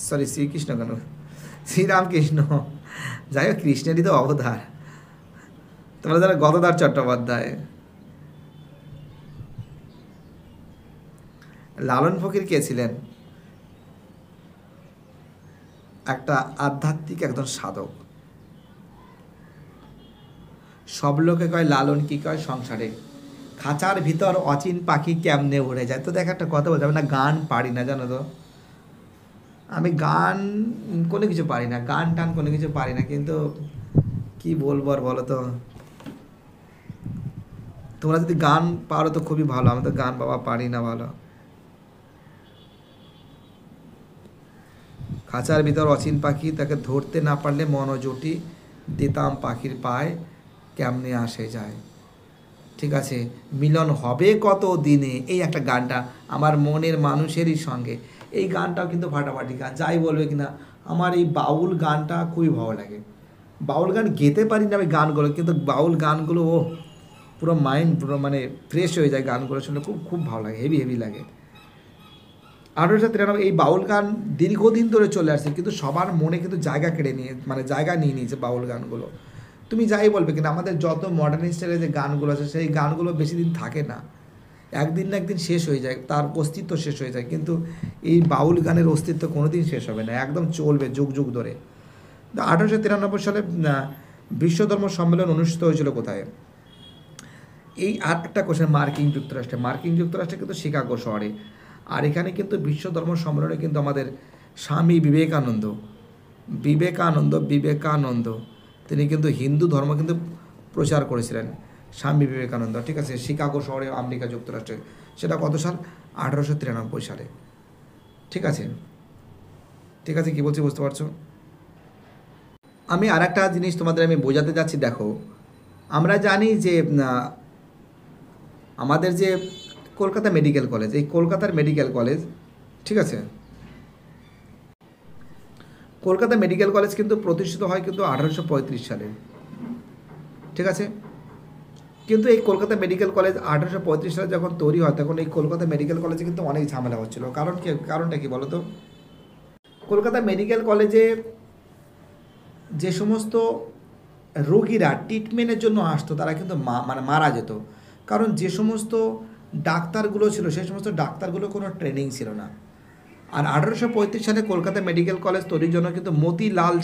[SPEAKER 1] সরি, শ্রীকৃষ্ণ কেন, শ্রীরামকৃষ্ণ। যাই হোক, কৃষ্ণেরই তো অবতার। তোমরা যারা গদাধর চট্টোপাধ্যায়। লালন ফকির কে ছিলেন? একটা আধ্যাত্মিক একজন সাধক। সব লোকে কয় লালন কি কয় সংসারে, খাঁচার ভিতর অচিন পাখি কেমনে উড়ে যায়। তো দেখ, একটা কথা বলতে হবে না, গান পারি না জানো তো, আমি গান কোনো কিছু পারি না, গান টান কোনো কিছু পারি না, কিন্তু কি বলবো আর বলো তো। তোমরা যদি গান পারো তো খুবই ভালো, আমি তো গান বাবা পারি না ভালো। খাঁচার ভিতর অচিন পাখি, তাকে ধরতে না পারলে মনোজটি দিতাম পাখির পায় কেমনে আসে যায়। ঠিক আছে, মিলন হবে কত দিনে, এই একটা গানটা আমার মনের মানুষেরই সঙ্গে, এই গানটাও কিন্তু ফাটাফাটি গান। যাই বলবে কিনা, আমার এই বাউল গানটা খুবই ভালো লাগে। বাউল গান গেতে পারি না আমি গানগুলো, কিন্তু বাউল গানগুলো ও পুরো মাইন্ড পুরো মানে ফ্রেশ হয়ে যায়, গানগুলো শুনলে খুব খুব ভালো লাগে, হেভি হেভি লাগে। 1893 এই বাউল গান দীর্ঘদিন ধরে চলে আসছে, কিন্তু সবার মনে কিন্তু জায়গা কেড়ে নিয়ে মানে জায়গা নিয়ে নিয়েছে বাউল গানগুলো। তুমি যাই বলবে কিনা, আমাদের যত মডার্ন স্টাইলের যে গানগুলো আছে সেই গানগুলো বেশি দিন থাকে না, একদিন না একদিন শেষ হয়ে যায়, তার অস্তিত্ব শেষ হয়ে যায়। কিন্তু এই বাউল গানের অস্তিত্ব কোনো দিন শেষ হবে না, একদম চলবে যুগ যুগ ধরে। 1893 সালে বিশ্বধর্ম সম্মেলন অনুষ্ঠিত হয়েছিল কোথায়? এই আর একটা কোশ্চেন, মার্কিন যুক্তরাষ্ট্রে। মার্কিন যুক্তরাষ্ট্রে কিন্তু শিকাগো শহরে। আর এখানে কিন্তু বিশ্ব ধর্ম সম্মেলনে কিন্তু আমাদের স্বামী বিবেকানন্দ বিবেকানন্দ তিনি কিন্তু হিন্দু ধর্ম কিন্তু প্রচার করেছিলেন, স্বামী বিবেকানন্দ। ঠিক আছে, শিকাগো শহরে আমেরিকা যুক্তরাষ্ট্রে। সেটা কত সাল? 1893 সালে। ঠিক আছে, ঠিক আছে, কী বলছি বুঝতে পারছো? আমি আর একটা জিনিস তোমাদের আমি বোঝাতে যাচ্ছি। দেখো, আমরা জানি যে আমাদের যে কলকাতা মেডিকেল কলেজ, এই কলকাতার মেডিকেল কলেজ, ঠিক আছে, কলকাতা মেডিকেল কলেজ কিন্তু প্রতিষ্ঠিত হয় কিন্তু 1835 সালে। ঠিক আছে, কিন্তু এই কলকাতা মেডিকেল কলেজ 1835 সালে যখন তৈরি হয়, তখন এই কলকাতা মেডিকেল কলেজে কিন্তু অনেক ঝামেলা হচ্ছিল। কারণটা কি বলো তো? কলকাতা মেডিকেল কলেজে যে সমস্ত রোগীরা ট্রিটমেন্টের জন্য আসতো তারা কিন্তু মানে মারা যেত, কারণ যে সমস্ত ডাক্তারগুলো ছিল সেই সমস্ত ডাক্তারগুলো কোনো ট্রেনিং ছিল না। আর 1835 সালে কলকাতা মেডিকেল কলেজ তৈরির জন্য কিন্তু মতিলাল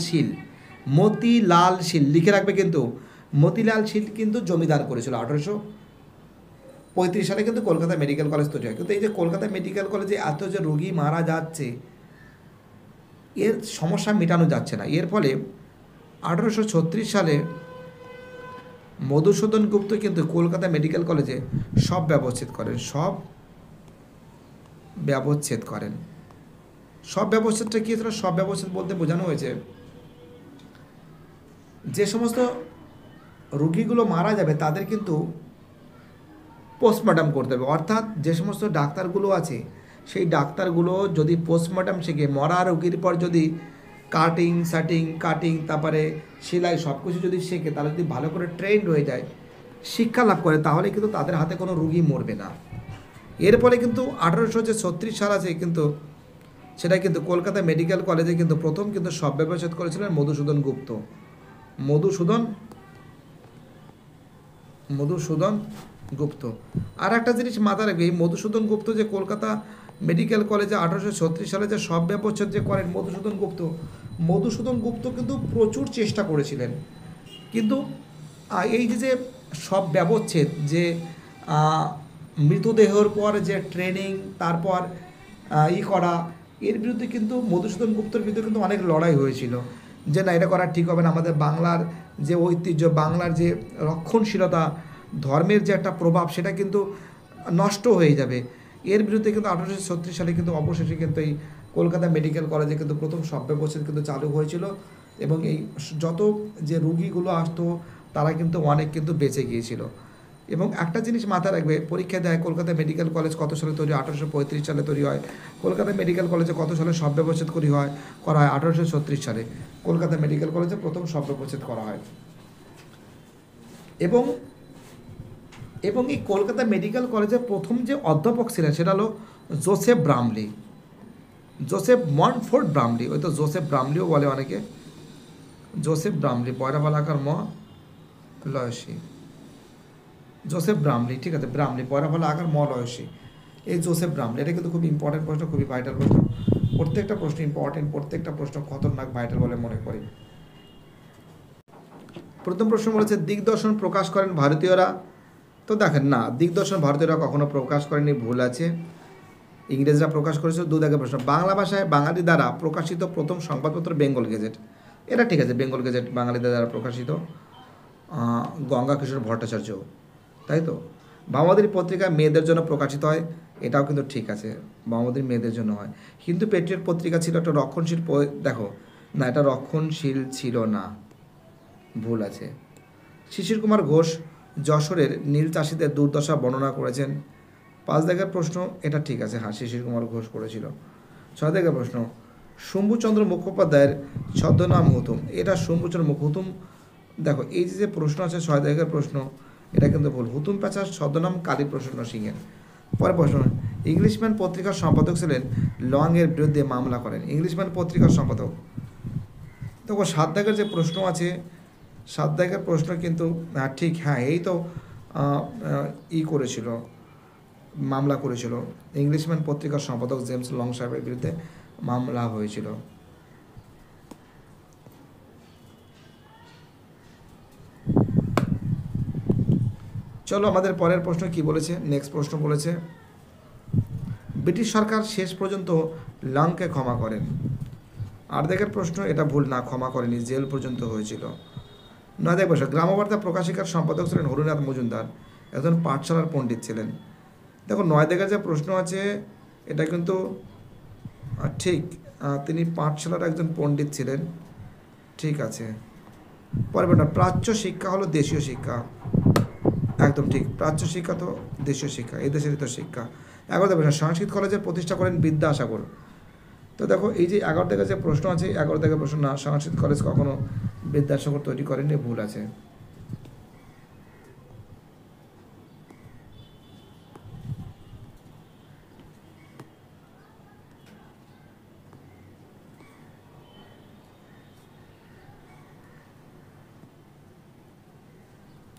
[SPEAKER 1] শীল লিখে রাখবে, কিন্তু মতিলাল শীল কিন্তু জমিদার করেছিল। 1835 সালে কিন্তু কলকাতা মেডিকেল কলেজ তৈরি হয়। কিন্তু এই যে কলকাতা মেডিকেল কলেজে এত যে রোগী মারা যাচ্ছে, এর সমস্যা মেটানো যাচ্ছে না। এর ফলে 1836 সালে মধুসূদন গুপ্ত কিন্তু কলকাতা মেডিকেল কলেজে সব ব্যবচ্ছেদ করেন। সব ব্যবচ্ছেদটা কী ছিল? সব ব্যবচ্ছেদ বলতে বোঝানো হয়েছে যে সমস্ত রোগীগুলো মারা যাবে তাদের কিন্তু পোস্টমর্টম করতে হবে, অর্থাৎ যে সমস্ত ডাক্তারগুলো আছে সেই ডাক্তারগুলো যদি পোস্টমর্টম শিখে মরা রোগীর পর যদি কাটিং তারপরে সেলাই সব কিছু যদি শেখে, তাহলে যদি ভালো করে ট্রেন্ড হয়ে যায়, শিক্ষা লাভ করে, তাহলে কিন্তু তাদের হাতে কোনো রোগী মরবে না। এর ফলে কিন্তু 1836 সাল আছে কিন্তু সেটা কিন্তু কলকাতা মেডিকেল কলেজে কিন্তু প্রথম কিন্তু সব ব্যবচ্ছেদ করেছিলেন মধুসূদন গুপ্ত। আর একটা জিনিস মাথায় রাখবে, এই মধুসূদন গুপ্ত যে কলকাতা মেডিকেল কলেজে 1836 সালে যে সব ব্যবচ্ছেদ যে করেন মধুসূদন গুপ্ত কিন্তু প্রচুর চেষ্টা করেছিলেন, কিন্তু এই যে সব ব্যবচ্ছেদ যে মৃতদেহের পর যে ট্রেনিং, তারপর করা, এর বিরুদ্ধে কিন্তু মধুসূদন গুপ্তর বিরুদ্ধে কিন্তু অনেক লড়াই হয়েছিল, যে না এটা করা ঠিক হবে না, আমাদের বাংলার যে ঐতিহ্য, বাংলার যে রক্ষণশীলতা, ধর্মের যে একটা প্রভাব, সেটা কিন্তু নষ্ট হয়ে যাবে। এর বিরুদ্ধে কিন্তু 1836 সালে কিন্তু অবশেষে কিন্তু এই কলকাতা মেডিকেল কলেজে কিন্তু প্রথম সব ব্যবচ্ছেদ কিন্তু চালু হয়েছিল, এবং এই যত যে রুগীগুলো আসতো তারা কিন্তু অনেক কিন্তু বেঁচে গিয়েছিল। এবং একটা জিনিস মাথায় রাখবে, পরীক্ষা দেয় কলকাতা মেডিকেল কলেজ কত সালে তৈরি? 1835 সালে তৈরি হয়। কলকাতা মেডিকেল কলেজে কত সালে সব ব্যবচ্ছেদ করা হয়? 1836 সালে কলকাতা মেডিকেল কলেজে প্রথম সব ব্যবচ্ছেদ করা হয়। এবং এই কলকাতা মেডিকেল কলেজের প্রথম যে অধ্যাপক ছিলেন সেটা হলো জোসেফ ব্রামলি। জোসেফ মন্টফোর্ড ব্রামলি, ওই তো জোসেফ ব্রামলিও বলে অনেকে, জোসেফ ব্রামলি পয়রা ফলাকার ম লয়সী, জোসেফ ব্রামলি, ঠিক আছে, ব্রামলি পয়রা ফলা আকার ম লয়সী, এই জোসেফ ব্রামলি। এটা কিন্তু খুব ইম্পর্টেন্ট প্রশ্ন, খুবই ভাইটাল প্রশ্ন, প্রত্যেকটা প্রশ্ন ইম্পর্টেন্ট, প্রত্যেকটা প্রশ্ন খতরনাক ভাইটাল বলে মনে করি। প্রথম প্রশ্ন বলেছে দিগদর্শন প্রকাশ করেন ভারতীয়রা, তো দেখেন না, দিগদর্শন ভারতীয়রা কখনো প্রকাশ করেনি, ভুল আছে, ইংরেজরা প্রকাশ করেছিল। দু দাগের প্রশ্ন, বাংলা ভাষায় বাঙালি দ্বারা প্রকাশিত প্রথম সংবাদপত্র বেঙ্গল গেজেট, এটা ঠিক আছে, বেঙ্গল গেজেট বাঙালিদের দ্বারা প্রকাশিত, গঙ্গা কিশোর ভট্টাচার্য, তাই তো। ভামাদির পত্রিকা মেয়েদের জন্য প্রকাশিত হয়, এটাও কিন্তু ঠিক আছে, ভামাদির মেয়েদের জন্য হয়। হিন্দু পেট্রিয়ট পত্রিকা ছিল একটা রক্ষণশীল, দেখো না, এটা রক্ষণশীল ছিল না, ভুল আছে। শিশির কুমার ঘোষ যশোরের নীল চাষিদের দুর্দশা বর্ণনা করেছেন, 5 দাগের প্রশ্ন, এটা ঠিক আছে, হ্যাঁ, শিশির কুমার ঘোষ করেছিল। 6 দাগের প্রশ্ন, শম্ভুচন্দ্র মুখোপাধ্যায়ের ছদ্মনাম হুতুম, এটা শম্ভুচন্দ্র হুতুম, দেখো এই যে প্রশ্ন আছে 6 দাগের প্রশ্ন, এটা কিন্তু ভুল, হুতুম প্যাচার ছদ্মনাম কালীপ্রসন্ন সিংহের। পরের প্রশ্ন, ইংলিশম্যান পত্রিকার সম্পাদক ছিলেন লংয়ের বিরুদ্ধে মামলা করেন, ইংলিশম্যান পত্রিকার সম্পাদক। দেখো 7 দাগের যে প্রশ্ন আছে, 7 দাগের প্রশ্ন কিন্তু ঠিক, হ্যাঁ, এই তো করেছিল, মামলা করেছিল, ইংলিশম্যান পত্রিকার সম্পাদক জেমস লং সাহেবের বিরুদ্ধে মামলা হয়েছিল। চলো আমাদের পরের প্রশ্ন কি বলেছে, নেক্সট প্রশ্ন বলেছে ব্রিটিশ সরকার শেষ পর্যন্ত লংকে ক্ষমা করেন। 8 দাগের প্রশ্ন, এটা ভুল, না, ক্ষমা করেনি, জেল পর্যন্ত হয়েছিল। 9 দাগের প্রশ্ন, গ্রামবার্তা প্রকাশিকার সম্পাদক ছিলেন হরিনাথ মজুমদার, একজন পাঠশালার পণ্ডিত ছিলেন। দেখো 9 দাগের যে প্রশ্ন আছে, এটা কিন্তু ঠিক, তিনি পাঠশালার একজন পণ্ডিত ছিলেন, ঠিক আছে। পরে না, প্রাচ্য শিক্ষা হলো দেশীয় শিক্ষা, একদম ঠিক, প্রাচ্য শিক্ষা তো দেশীয় শিক্ষা, এই দেশেরই তো শিক্ষা। 11 দাগের প্রশ্ন, সংস্কৃত কলেজের প্রতিষ্ঠা করেন বিদ্যাসাগর। তো দেখো এই যে 11 দাগের যে প্রশ্ন আছে, 11 দাগের প্রশ্ন, না, সংস্কৃত কলেজ কখনো বিদ্যাসাগর তৈরি করেননি, ভুল আছে।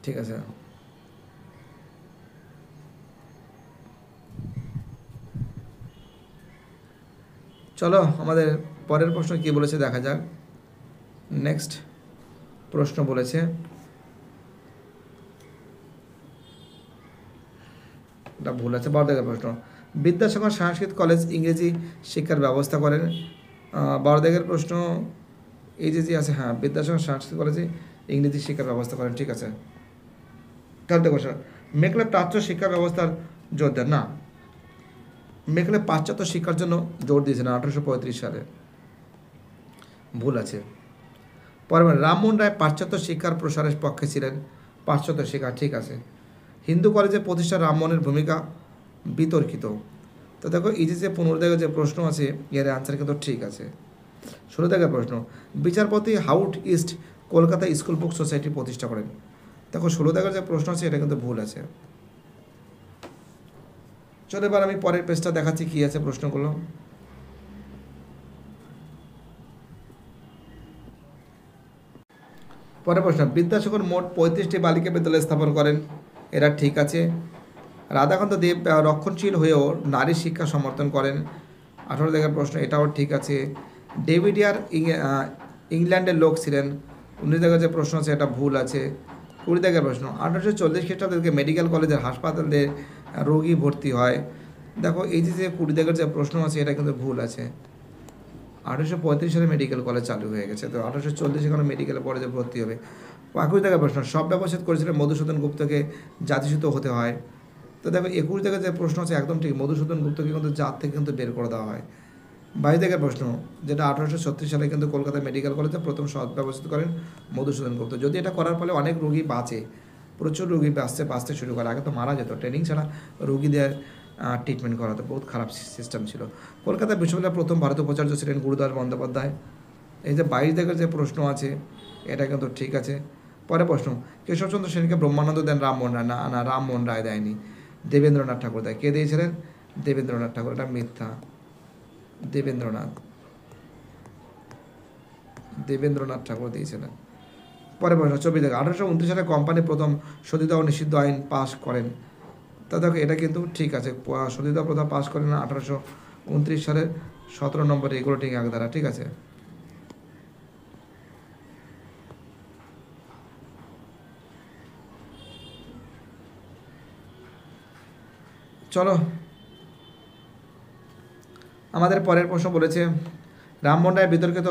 [SPEAKER 1] ঠিক আছে, চলো আমাদের পরের প্রশ্ন কি বলেছে দেখা যাক। নেক্সট প্রশ্ন বলেছে, এটা ভুল আছে, 12 দাগের প্রশ্ন, বিদ্যাসাগর সংস্কৃত কলেজ ইংরেজি শিক্ষার ব্যবস্থা করেন। 12 দাগের প্রশ্ন, এই যে আছে, হ্যাঁ, বিদ্যাসাগর সংস্কৃত কলেজে ইংরেজি শিক্ষার ব্যবস্থা করেন, ঠিক আছে। 13 প্রশ্ন, মেকলে প্রাচ্য শিক্ষা ব্যবস্থার জোর দেন, না, মেকলে পাশ্চাত্য শিক্ষার জন্য জোর দিয়েছেন 1835 সালে, ভুল আছে। পরে রামমোহন রায় পাশ্চাত্য শিক্ষার প্রসারের পক্ষে ছিলেন, পাশ্চাত্য শিক্ষা, ঠিক আছে। হিন্দু কলেজের প্রতিষ্ঠা রামমোহনের ভূমিকা বিতর্কিত। তো দেখো এই যে 15 দাগের যে প্রশ্ন আছে, এর অ্যান্সার কিন্তু ঠিক আছে। 16 দাগের প্রশ্ন, বিচারপতি Hyde East Kolkata school book society প্রতিষ্ঠা করেন। দেখো 16 দাগের যে প্রশ্ন আছে, এটা কিন্তু ভুল আছে। চলো এবার আমি পরের পেজটা দেখাচ্ছি কি আছে প্রশ্নগুলো। পরের প্রশ্ন, বিদ্যাসাগর মোট 35টি বালিকা বিদ্যালয় স্থাপন করেন, এরা ঠিক আছে। রাধাকান্ত দেব রক্ষণশীল হয়েও নারী শিক্ষা সমর্থন করেন, 18 দাগের প্রশ্ন, এটাও ঠিক আছে। ডেভিড ইয়ার ইংল্যান্ডের লোক ছিলেন, 19 দাগের যে প্রশ্ন আছে, এটা ভুল আছে। 20 দাগের প্রশ্ন, 1840 খ্রিস্টাব্দে মেডিকেল কলেজের হাসপাতালে রোগী ভর্তি হয়। দেখো এই যে 20 দাগের যে প্রশ্ন আছে, এটা কিন্তু ভুল আছে। 1835 সালে মেডিকেল কলেজ চালু হয়ে গেছে, তো 1840 এখানে মেডিকেল কলেজে ভর্তি হবে। 21 দাগের প্রশ্ন, সব ব্যবচ্ছেদ করেছিলেন মধুসূদন গুপ্তকে, জাতিচ্যুত হতে হয়। তো দেখো 21 দাগের যে প্রশ্ন আছে, একদম ঠিক, মধুসূদন গুপ্তকে কিন্তু জাত থেকে কিন্তু বের করে দেওয়া হয়। 22 দাগের প্রশ্ন, যেটা 1836 সালে কিন্তু কলকাতা মেডিকেল কলেজে প্রথম সৎ ব্যবস্থিত করেন মধুসূদন গুপ্ত। যদি এটা করার ফলে অনেক রোগী বাঁচে, প্রচুর রোগী বাঁচতে শুরু করে, আগে তো মারা যেত, ট্রেনিং ছাড়া রোগীদের ট্রিটমেন্ট করা তো বহুত খারাপ সিস্টেম ছিল। কলকাতা বিশ্ববিদ্যালয়ের প্রথম ভারতীয় উপাচার্য ছিলেন গুরুদাস বন্দ্যোপাধ্যায়। এই যে 22 দাগের যে প্রশ্ন আছে, এটা কিন্তু ঠিক আছে। পরের প্রশ্ন, কেশবচন্দ্র সেনকে ব্রহ্মানন্দ দেন রামমোহন রায়, না, রামমোহন রায় দেয়নি, দেবেন্দ্রনাথ ঠাকুর দেয়। কে দিয়েছিলেন? দেবেন্দ্রনাথ ঠাকুর, এটা মিথ্যা। দেবেন্দ্রনাথ ঠাকুর দিয়েছিলেন। পরে প্রশ্ন 24 থেকে 1829 সালে কোম্পানি প্রথম সতীদাহ নিষিদ্ধ আইন পাশ করেন। তা দেখো এটা কিন্তু ঠিক আছে, সতীদাহ প্রথা পাশ করেন 1829 সালের 17 নম্বর রেগুলেটিং অ্যাক্ট দ্বারা, ঠিক আছে। চলো আমাদের পরের প্রশ্ন বলেছে রামমোহন রায় বিতর্কিত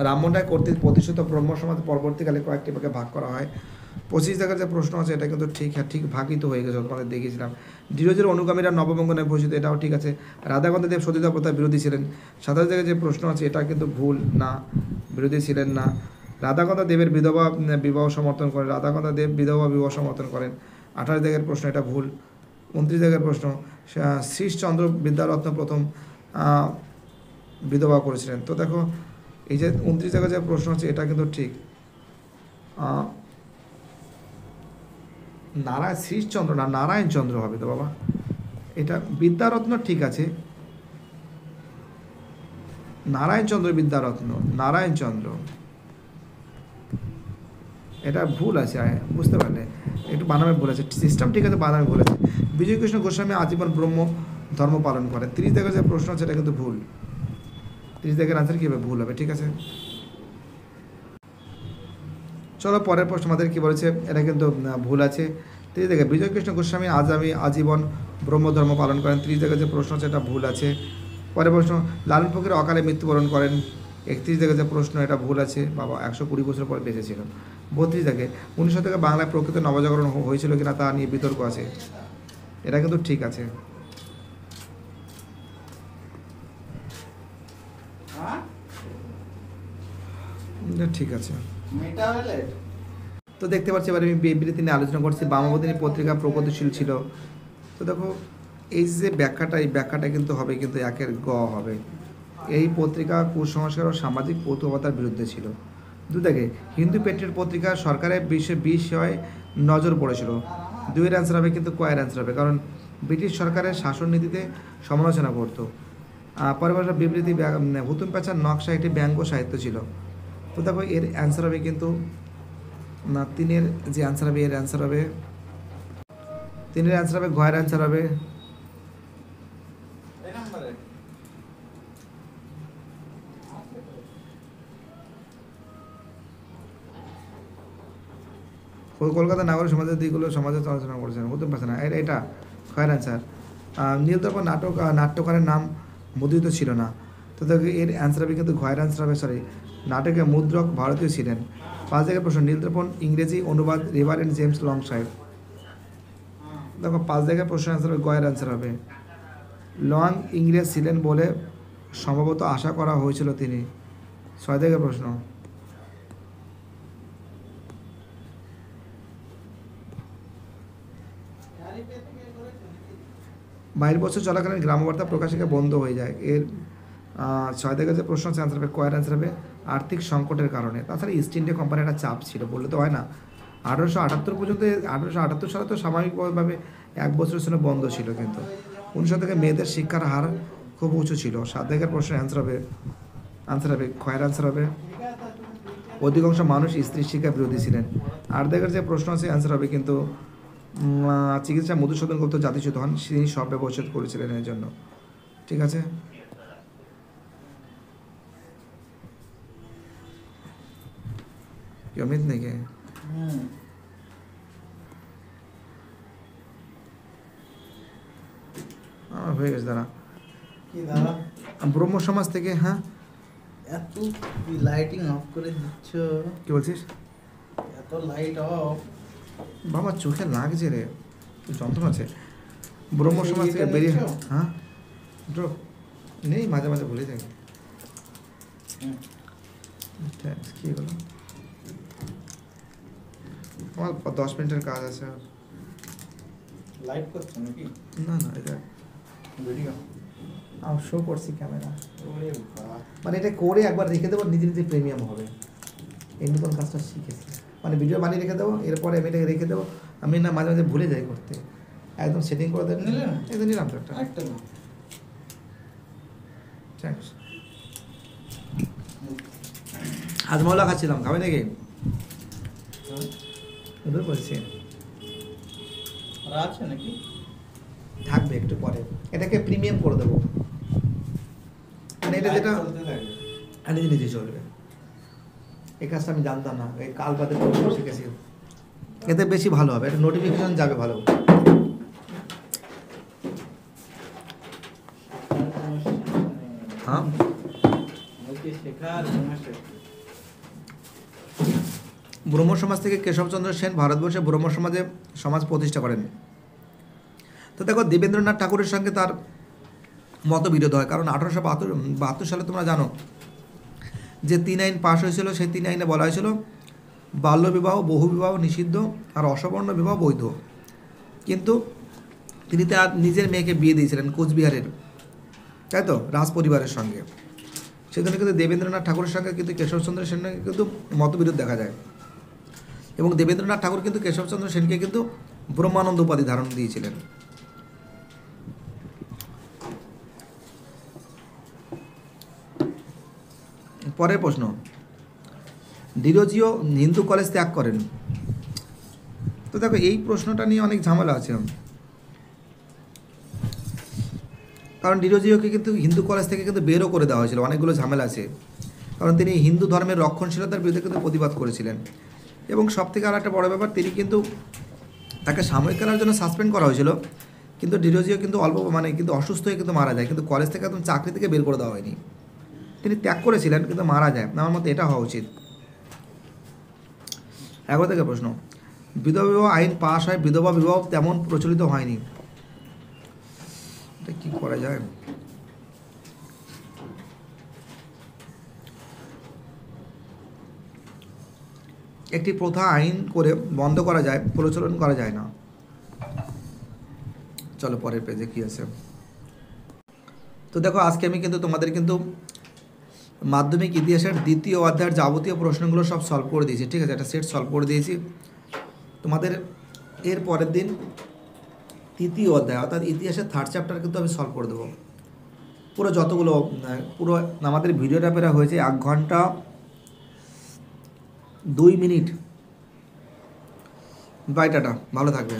[SPEAKER 1] রামমোহন রায় কর্তৃক প্রতিষ্ঠিত ব্রহ্ম সমাজ পরবর্তীকালে কয়েকটি ভাগে ভাগ করা হয়। 25 টাকার যে প্রশ্ন আছে এটা কিন্তু ঠিক ভাগই তো হয়ে গেছে, তোমাদের দেখিয়েছিলাম। ডিরোজের অনুগামীরা নববঙ্গ নামে পরিচিত, এটাও ঠিক আছে। রাধাকান্ত দেব সতীদাহ প্রথার বিরোধী ছিলেন। 27 টাকার যে প্রশ্ন আছে এটা কিন্তু ভুল, না বিরোধী ছিলেন না। রাধাকান্ত দেবের বিধবা বিবাহ সমর্থন করেন, রাধাকান্ত দেব বিধবা বিবাহ সমর্থন করেন। 28 টাকার প্রশ্ন এটা ভুল। 29 টাকার প্রশ্ন শ্রীশচন্দ্র বিদ্যারত্ন প্রথম বিধবা করেছিলেন। তো দেখো এই যে 29 টাকার যে প্রশ্ন আছে এটা কিন্তু ঠিক। শ্রীশচন্দ্র না নারায়ণচন্দ্র হবে তো বাবা, এটা বিদ্যারত্ন ঠিক আছে, নারায়ণচন্দ্র এটা ভুল আছে, বুঝতে পারলে একটু বানামে ভুল আছে, সিস্টেম ঠিক আছে, বানামে ভুল আছে। বিজয় কৃষ্ণ গোস্বামী আজীবন ব্রহ্ম ধর্ম পালন করেন। 30 টাকার যে প্রশ্ন আছে এটা কিন্তু ভুল। 30 টাকার আনসার কী হবে, ভুল হবে, ঠিক আছে। চলো পরের প্রশ্ন আমাদের কী বলেছে, এটা কিন্তু ভুল আছে। 30 টাকা বিজয় কৃষ্ণ গোস্বামী আজীবন ব্রহ্মধর্ম পালন করেন। 30 টাকার যে প্রশ্ন আছে এটা ভুল আছে। পরের প্রশ্ন লালন ফকির অকালে মৃত্যুবরণ করেন। 31 টাকার যে প্রশ্ন এটা ভুল আছে, বাবা 120 বছর পর বেঁচে ছিল। 32 টাকা 19 শতকে বাংলায় প্রকৃত নবজাগরণ হয়েছিল কিনা তা নিয়ে বিতর্ক আছে, এটা কিন্তু ঠিক আছে। ঠিক আছে, তো দেখতে পাচ্ছি এবার আমি বিবৃতি নিয়ে আলোচনা করছি। বামাবদিনী পত্রিকা প্রগতিশীল ছিল। তো দেখো এই যে ব্যাখ্যাটা, এই ব্যাখ্যাটা কিন্তু হবে কিন্তু 1-এর গ হবে। এই পত্রিকা কুসংস্কার ও সামাজিক কৌতুকতার বিরুদ্ধে ছিল। 2 দেখে হিন্দু পেট্রিয়ট পত্রিকা সরকারের বিষয়ে নজর পড়েছিল। 2-এর অ্যান্সার হবে কিন্তু কয়ের অ্যান্সার হবে, কারণ ব্রিটিশ সরকারের শাসন নীতিতে সমালোচনা করতো। পরিভাষা বিবৃতি হুতুম প্যাঁচার নকশা একটি ব্যঙ্গ সাহিত্য ছিল। তো দেখো এর অ্যান্সার হবে কিন্তু না 3-এর যে অ্যান্সার হবে, এর অ্যান্সার হবে 3-এর অ্যান্সার হবে ঘয়ের অ্যান্সার হবে। কলকাতা নাগরিক সমাজের দিকগুলো সমাজে আলোচনা করেছেন, হুতুম প্যাঁচা না, এটা খয়ের অ্যান্সার। নীলদর্পণ নাট্যকারের নাম মুদ্রিত ছিল না। তো দেখো এর অ্যান্সার হবে কিন্তু ঘয়ের অ্যান্সার হবে, সরি নাটকের মুদ্রক ভারতীয় ছিলেন। 5 জায়গায় প্রশ্ন নীলদর্পণ ইংরেজি অনুবাদ রেভারেন্ড জেমস লং সাহেব। দেখো 5 জায়গায় প্রশ্ন অ্যান্সার হবে গয়ের অ্যান্সার হবে। লং ইংরেজ ছিলেন বলে সম্ভবত আশা করা হয়েছিল তিনি। 6 জায়গায় প্রশ্ন বাইরের বছর চলাকালীন গ্রামবার্তা প্রকাশিকা বন্ধ হয়ে যায়। এর 6 থেকে যে প্রশ্ন আছে অ্যান্সার হবে কয়ের অ্যান্সার হবে আর্থিক সংকটের কারণে। তাছাড়া ইস্ট ইন্ডিয়া কোম্পানির একটা চাপ ছিল, বললে তো হয় না। 1878 পর্যন্ত 1878 সালে তো স্বাভাবিকভাবে 1 বছরের জন্য বন্ধ ছিল, কিন্তু 19 শতকে মেয়েদের শিক্ষার হার খুব উঁচু ছিল। 7 থেকে প্রশ্নের অ্যান্সার হবে কয়ের অ্যান্সার হবে অধিকাংশ মানুষ স্ত্রী শিক্ষা বিরোধী ছিলেন। 8 থেকে যে প্রশ্ন আছে অ্যান্সার হবে কিন্তু চিকিৎসা মধুসূদন গুপ্ত জাতিচ্যুত হন, তিনি সব ব্যবচ্ছেদ করেছিলেন এর জন্য, ঠিক আছে। কি অমিত নাকি আমার হয়ে গেছে, দাঁড়া ব্রহ্ম সমাজ থেকে। হ্যাঁ
[SPEAKER 2] এত লাইটিং অফ করে দিচ্ছ,
[SPEAKER 1] কি বলছিস?
[SPEAKER 2] এত লাইট অফ
[SPEAKER 1] বাবা চোখে লাগছে রে, যন্ত্রণা আছে। ব্রহ্ম সমাজ থেকে বেরিয়ে হ্যাঁ ড্রপ নেই, মাঝে মাঝে ভুলে যাই। কি হলো আমার 10 মিনিটের কাজ আছে।
[SPEAKER 2] লাইভ করছো নাকি?
[SPEAKER 1] না না, এটা
[SPEAKER 2] ভিডিও
[SPEAKER 1] আমি শো করছি ক্যামেরা।
[SPEAKER 2] ওরে বাবা,
[SPEAKER 1] মানে এটা করে একবার রেখে দেবো, নিজে নিজে প্রিমিয়াম হবে। এই নতুন কাজটা শিখেছি, মানে ভিডিও বানিয়ে রেখে দেবো, এরপরে আমি এটাকে রেখে দেবো। আমি না মাঝে মাঝে ভুলে যাই করতে, একদম সেটিং করে দেবেন।
[SPEAKER 2] নিলেন?
[SPEAKER 1] এই তো নিলাম তো একটা।
[SPEAKER 2] একটা না
[SPEAKER 1] থ্যাংকস। হাজমোলা খাচ্ছিলাম, খাবে নাকি? ওদের বলছি
[SPEAKER 2] আর আছে নাকি?
[SPEAKER 1] থাকবে একটু পরে, এটাকে প্রিমিয়াম করে দেবো, মানে এটা যেটা
[SPEAKER 2] চলতে থাকে।
[SPEAKER 1] নিজে নিজে চলবে। এই কাজটা আমি জানতাম না, এই কাল বাদে শিখেছি। এতে বেশি ভালো হবে, এটা নোটিফিকেশন যাবে ভালো। হ্যাঁ,
[SPEAKER 2] ওকে শেখার কোনো শেষ নেই।
[SPEAKER 1] ব্রহ্ম সমাজ থেকে কেশবচন্দ্র সেন ভারতবর্ষে ব্রহ্ম সমাজ প্রতিষ্ঠা করেন। তো দেখো, দেবেন্দ্রনাথ ঠাকুরের সঙ্গে তার মতবিরোধ হয়, কারণ 1872 সালে তোমরা জানো যে 3 আইন পাশ হয়েছিল। সেই 3 আইনে বলা হয়েছিল বাল্যবিবাহ, বহুবিবাহ নিষিদ্ধ, আর অসবর্ণ বিবাহ বৈধ। কিন্তু তিনি তার নিজের মেয়েকে বিয়ে দিয়েছিলেন কোচবিহারের, তাই তো, রাজ পরিবারের সঙ্গে। সেখানে কিন্তু দেবেন্দ্রনাথ ঠাকুরের সঙ্গে কিন্তু কেশবচন্দ্র সেনের কিন্তু মতবিরোধ দেখা যায়। এবং দেবেন্দ্রনাথ ঠাকুর কিন্তু কেশবচন্দ্র সেনকে কিন্তু ব্রহ্মানন্দ উপাধি ধারণ দিয়েছিলেন। পরের প্রশ্ন, ডিরোজিও হিন্দু কলেজ ত্যাগ করেন। তো দেখো, এই প্রশ্নটা নিয়ে অনেক ঝামেলা আছে, কারণ ডিরোজিওকে কিন্তু হিন্দু কলেজ থেকে কিন্তু বেরও করে দেওয়া হয়েছিল, অনেকগুলো ঝামেলা আছে। কারণ তিনি হিন্দু ধর্মের রক্ষণশীলতার বিরুদ্ধে কিন্তু প্রতিবাদ করেছিলেন। এবং সবথেকে আর একটা বড় ব্যাপার, তিনি কিন্তু তাকে সাময়িক কালের জন্য সাসপেন্ড করা হয়েছিল, কিন্তু ডিরোজিও কিন্তু কিন্তু অসুস্থ হয়ে কিন্তু মারা যায়, কিন্তু কলেজ থেকে একদম চাকরি থেকে বের করে দেওয়া হয়নি। তিনি ত্যাগ করেছিলেন কিন্তু মারা যায়, আমার মতে এটা হওয়া উচিত। 11 থেকে প্রশ্ন, বিধবা বিবাহ আইন পাশ হয়, বিধবা বিবাহ তেমন প্রচলিত হয়নি। এটা কি করা যায়? একটি প্রথা আইন করে বন্ধ করা যায়, প্রচলন করা যায় না। চলো পরের পেজে কি আছে। তো দেখো, আজকে আমি কিন্তু তোমাদের কিন্তু মাধ্যমিক ইতিহাসের 2য় অধ্যায়ের যাবতীয় প্রশ্নগুলো সব সলভ করে দিয়েছি, ঠিক আছে, একটা সেট সলভ করে দিয়েছি। তোমাদের এর পরের দিন 3য় অধ্যায় অর্থাৎ ইতিহাসের 3rd চ্যাপ্টার কিন্তু আমি সলভ করে দেবো। পুরো যতগুলো, পুরো আমাদের ভিডিওটা প্রায় হয়েছে 1 ঘন্টা 2 মিনিট। বাই, টাটা, ভালো থাকবে।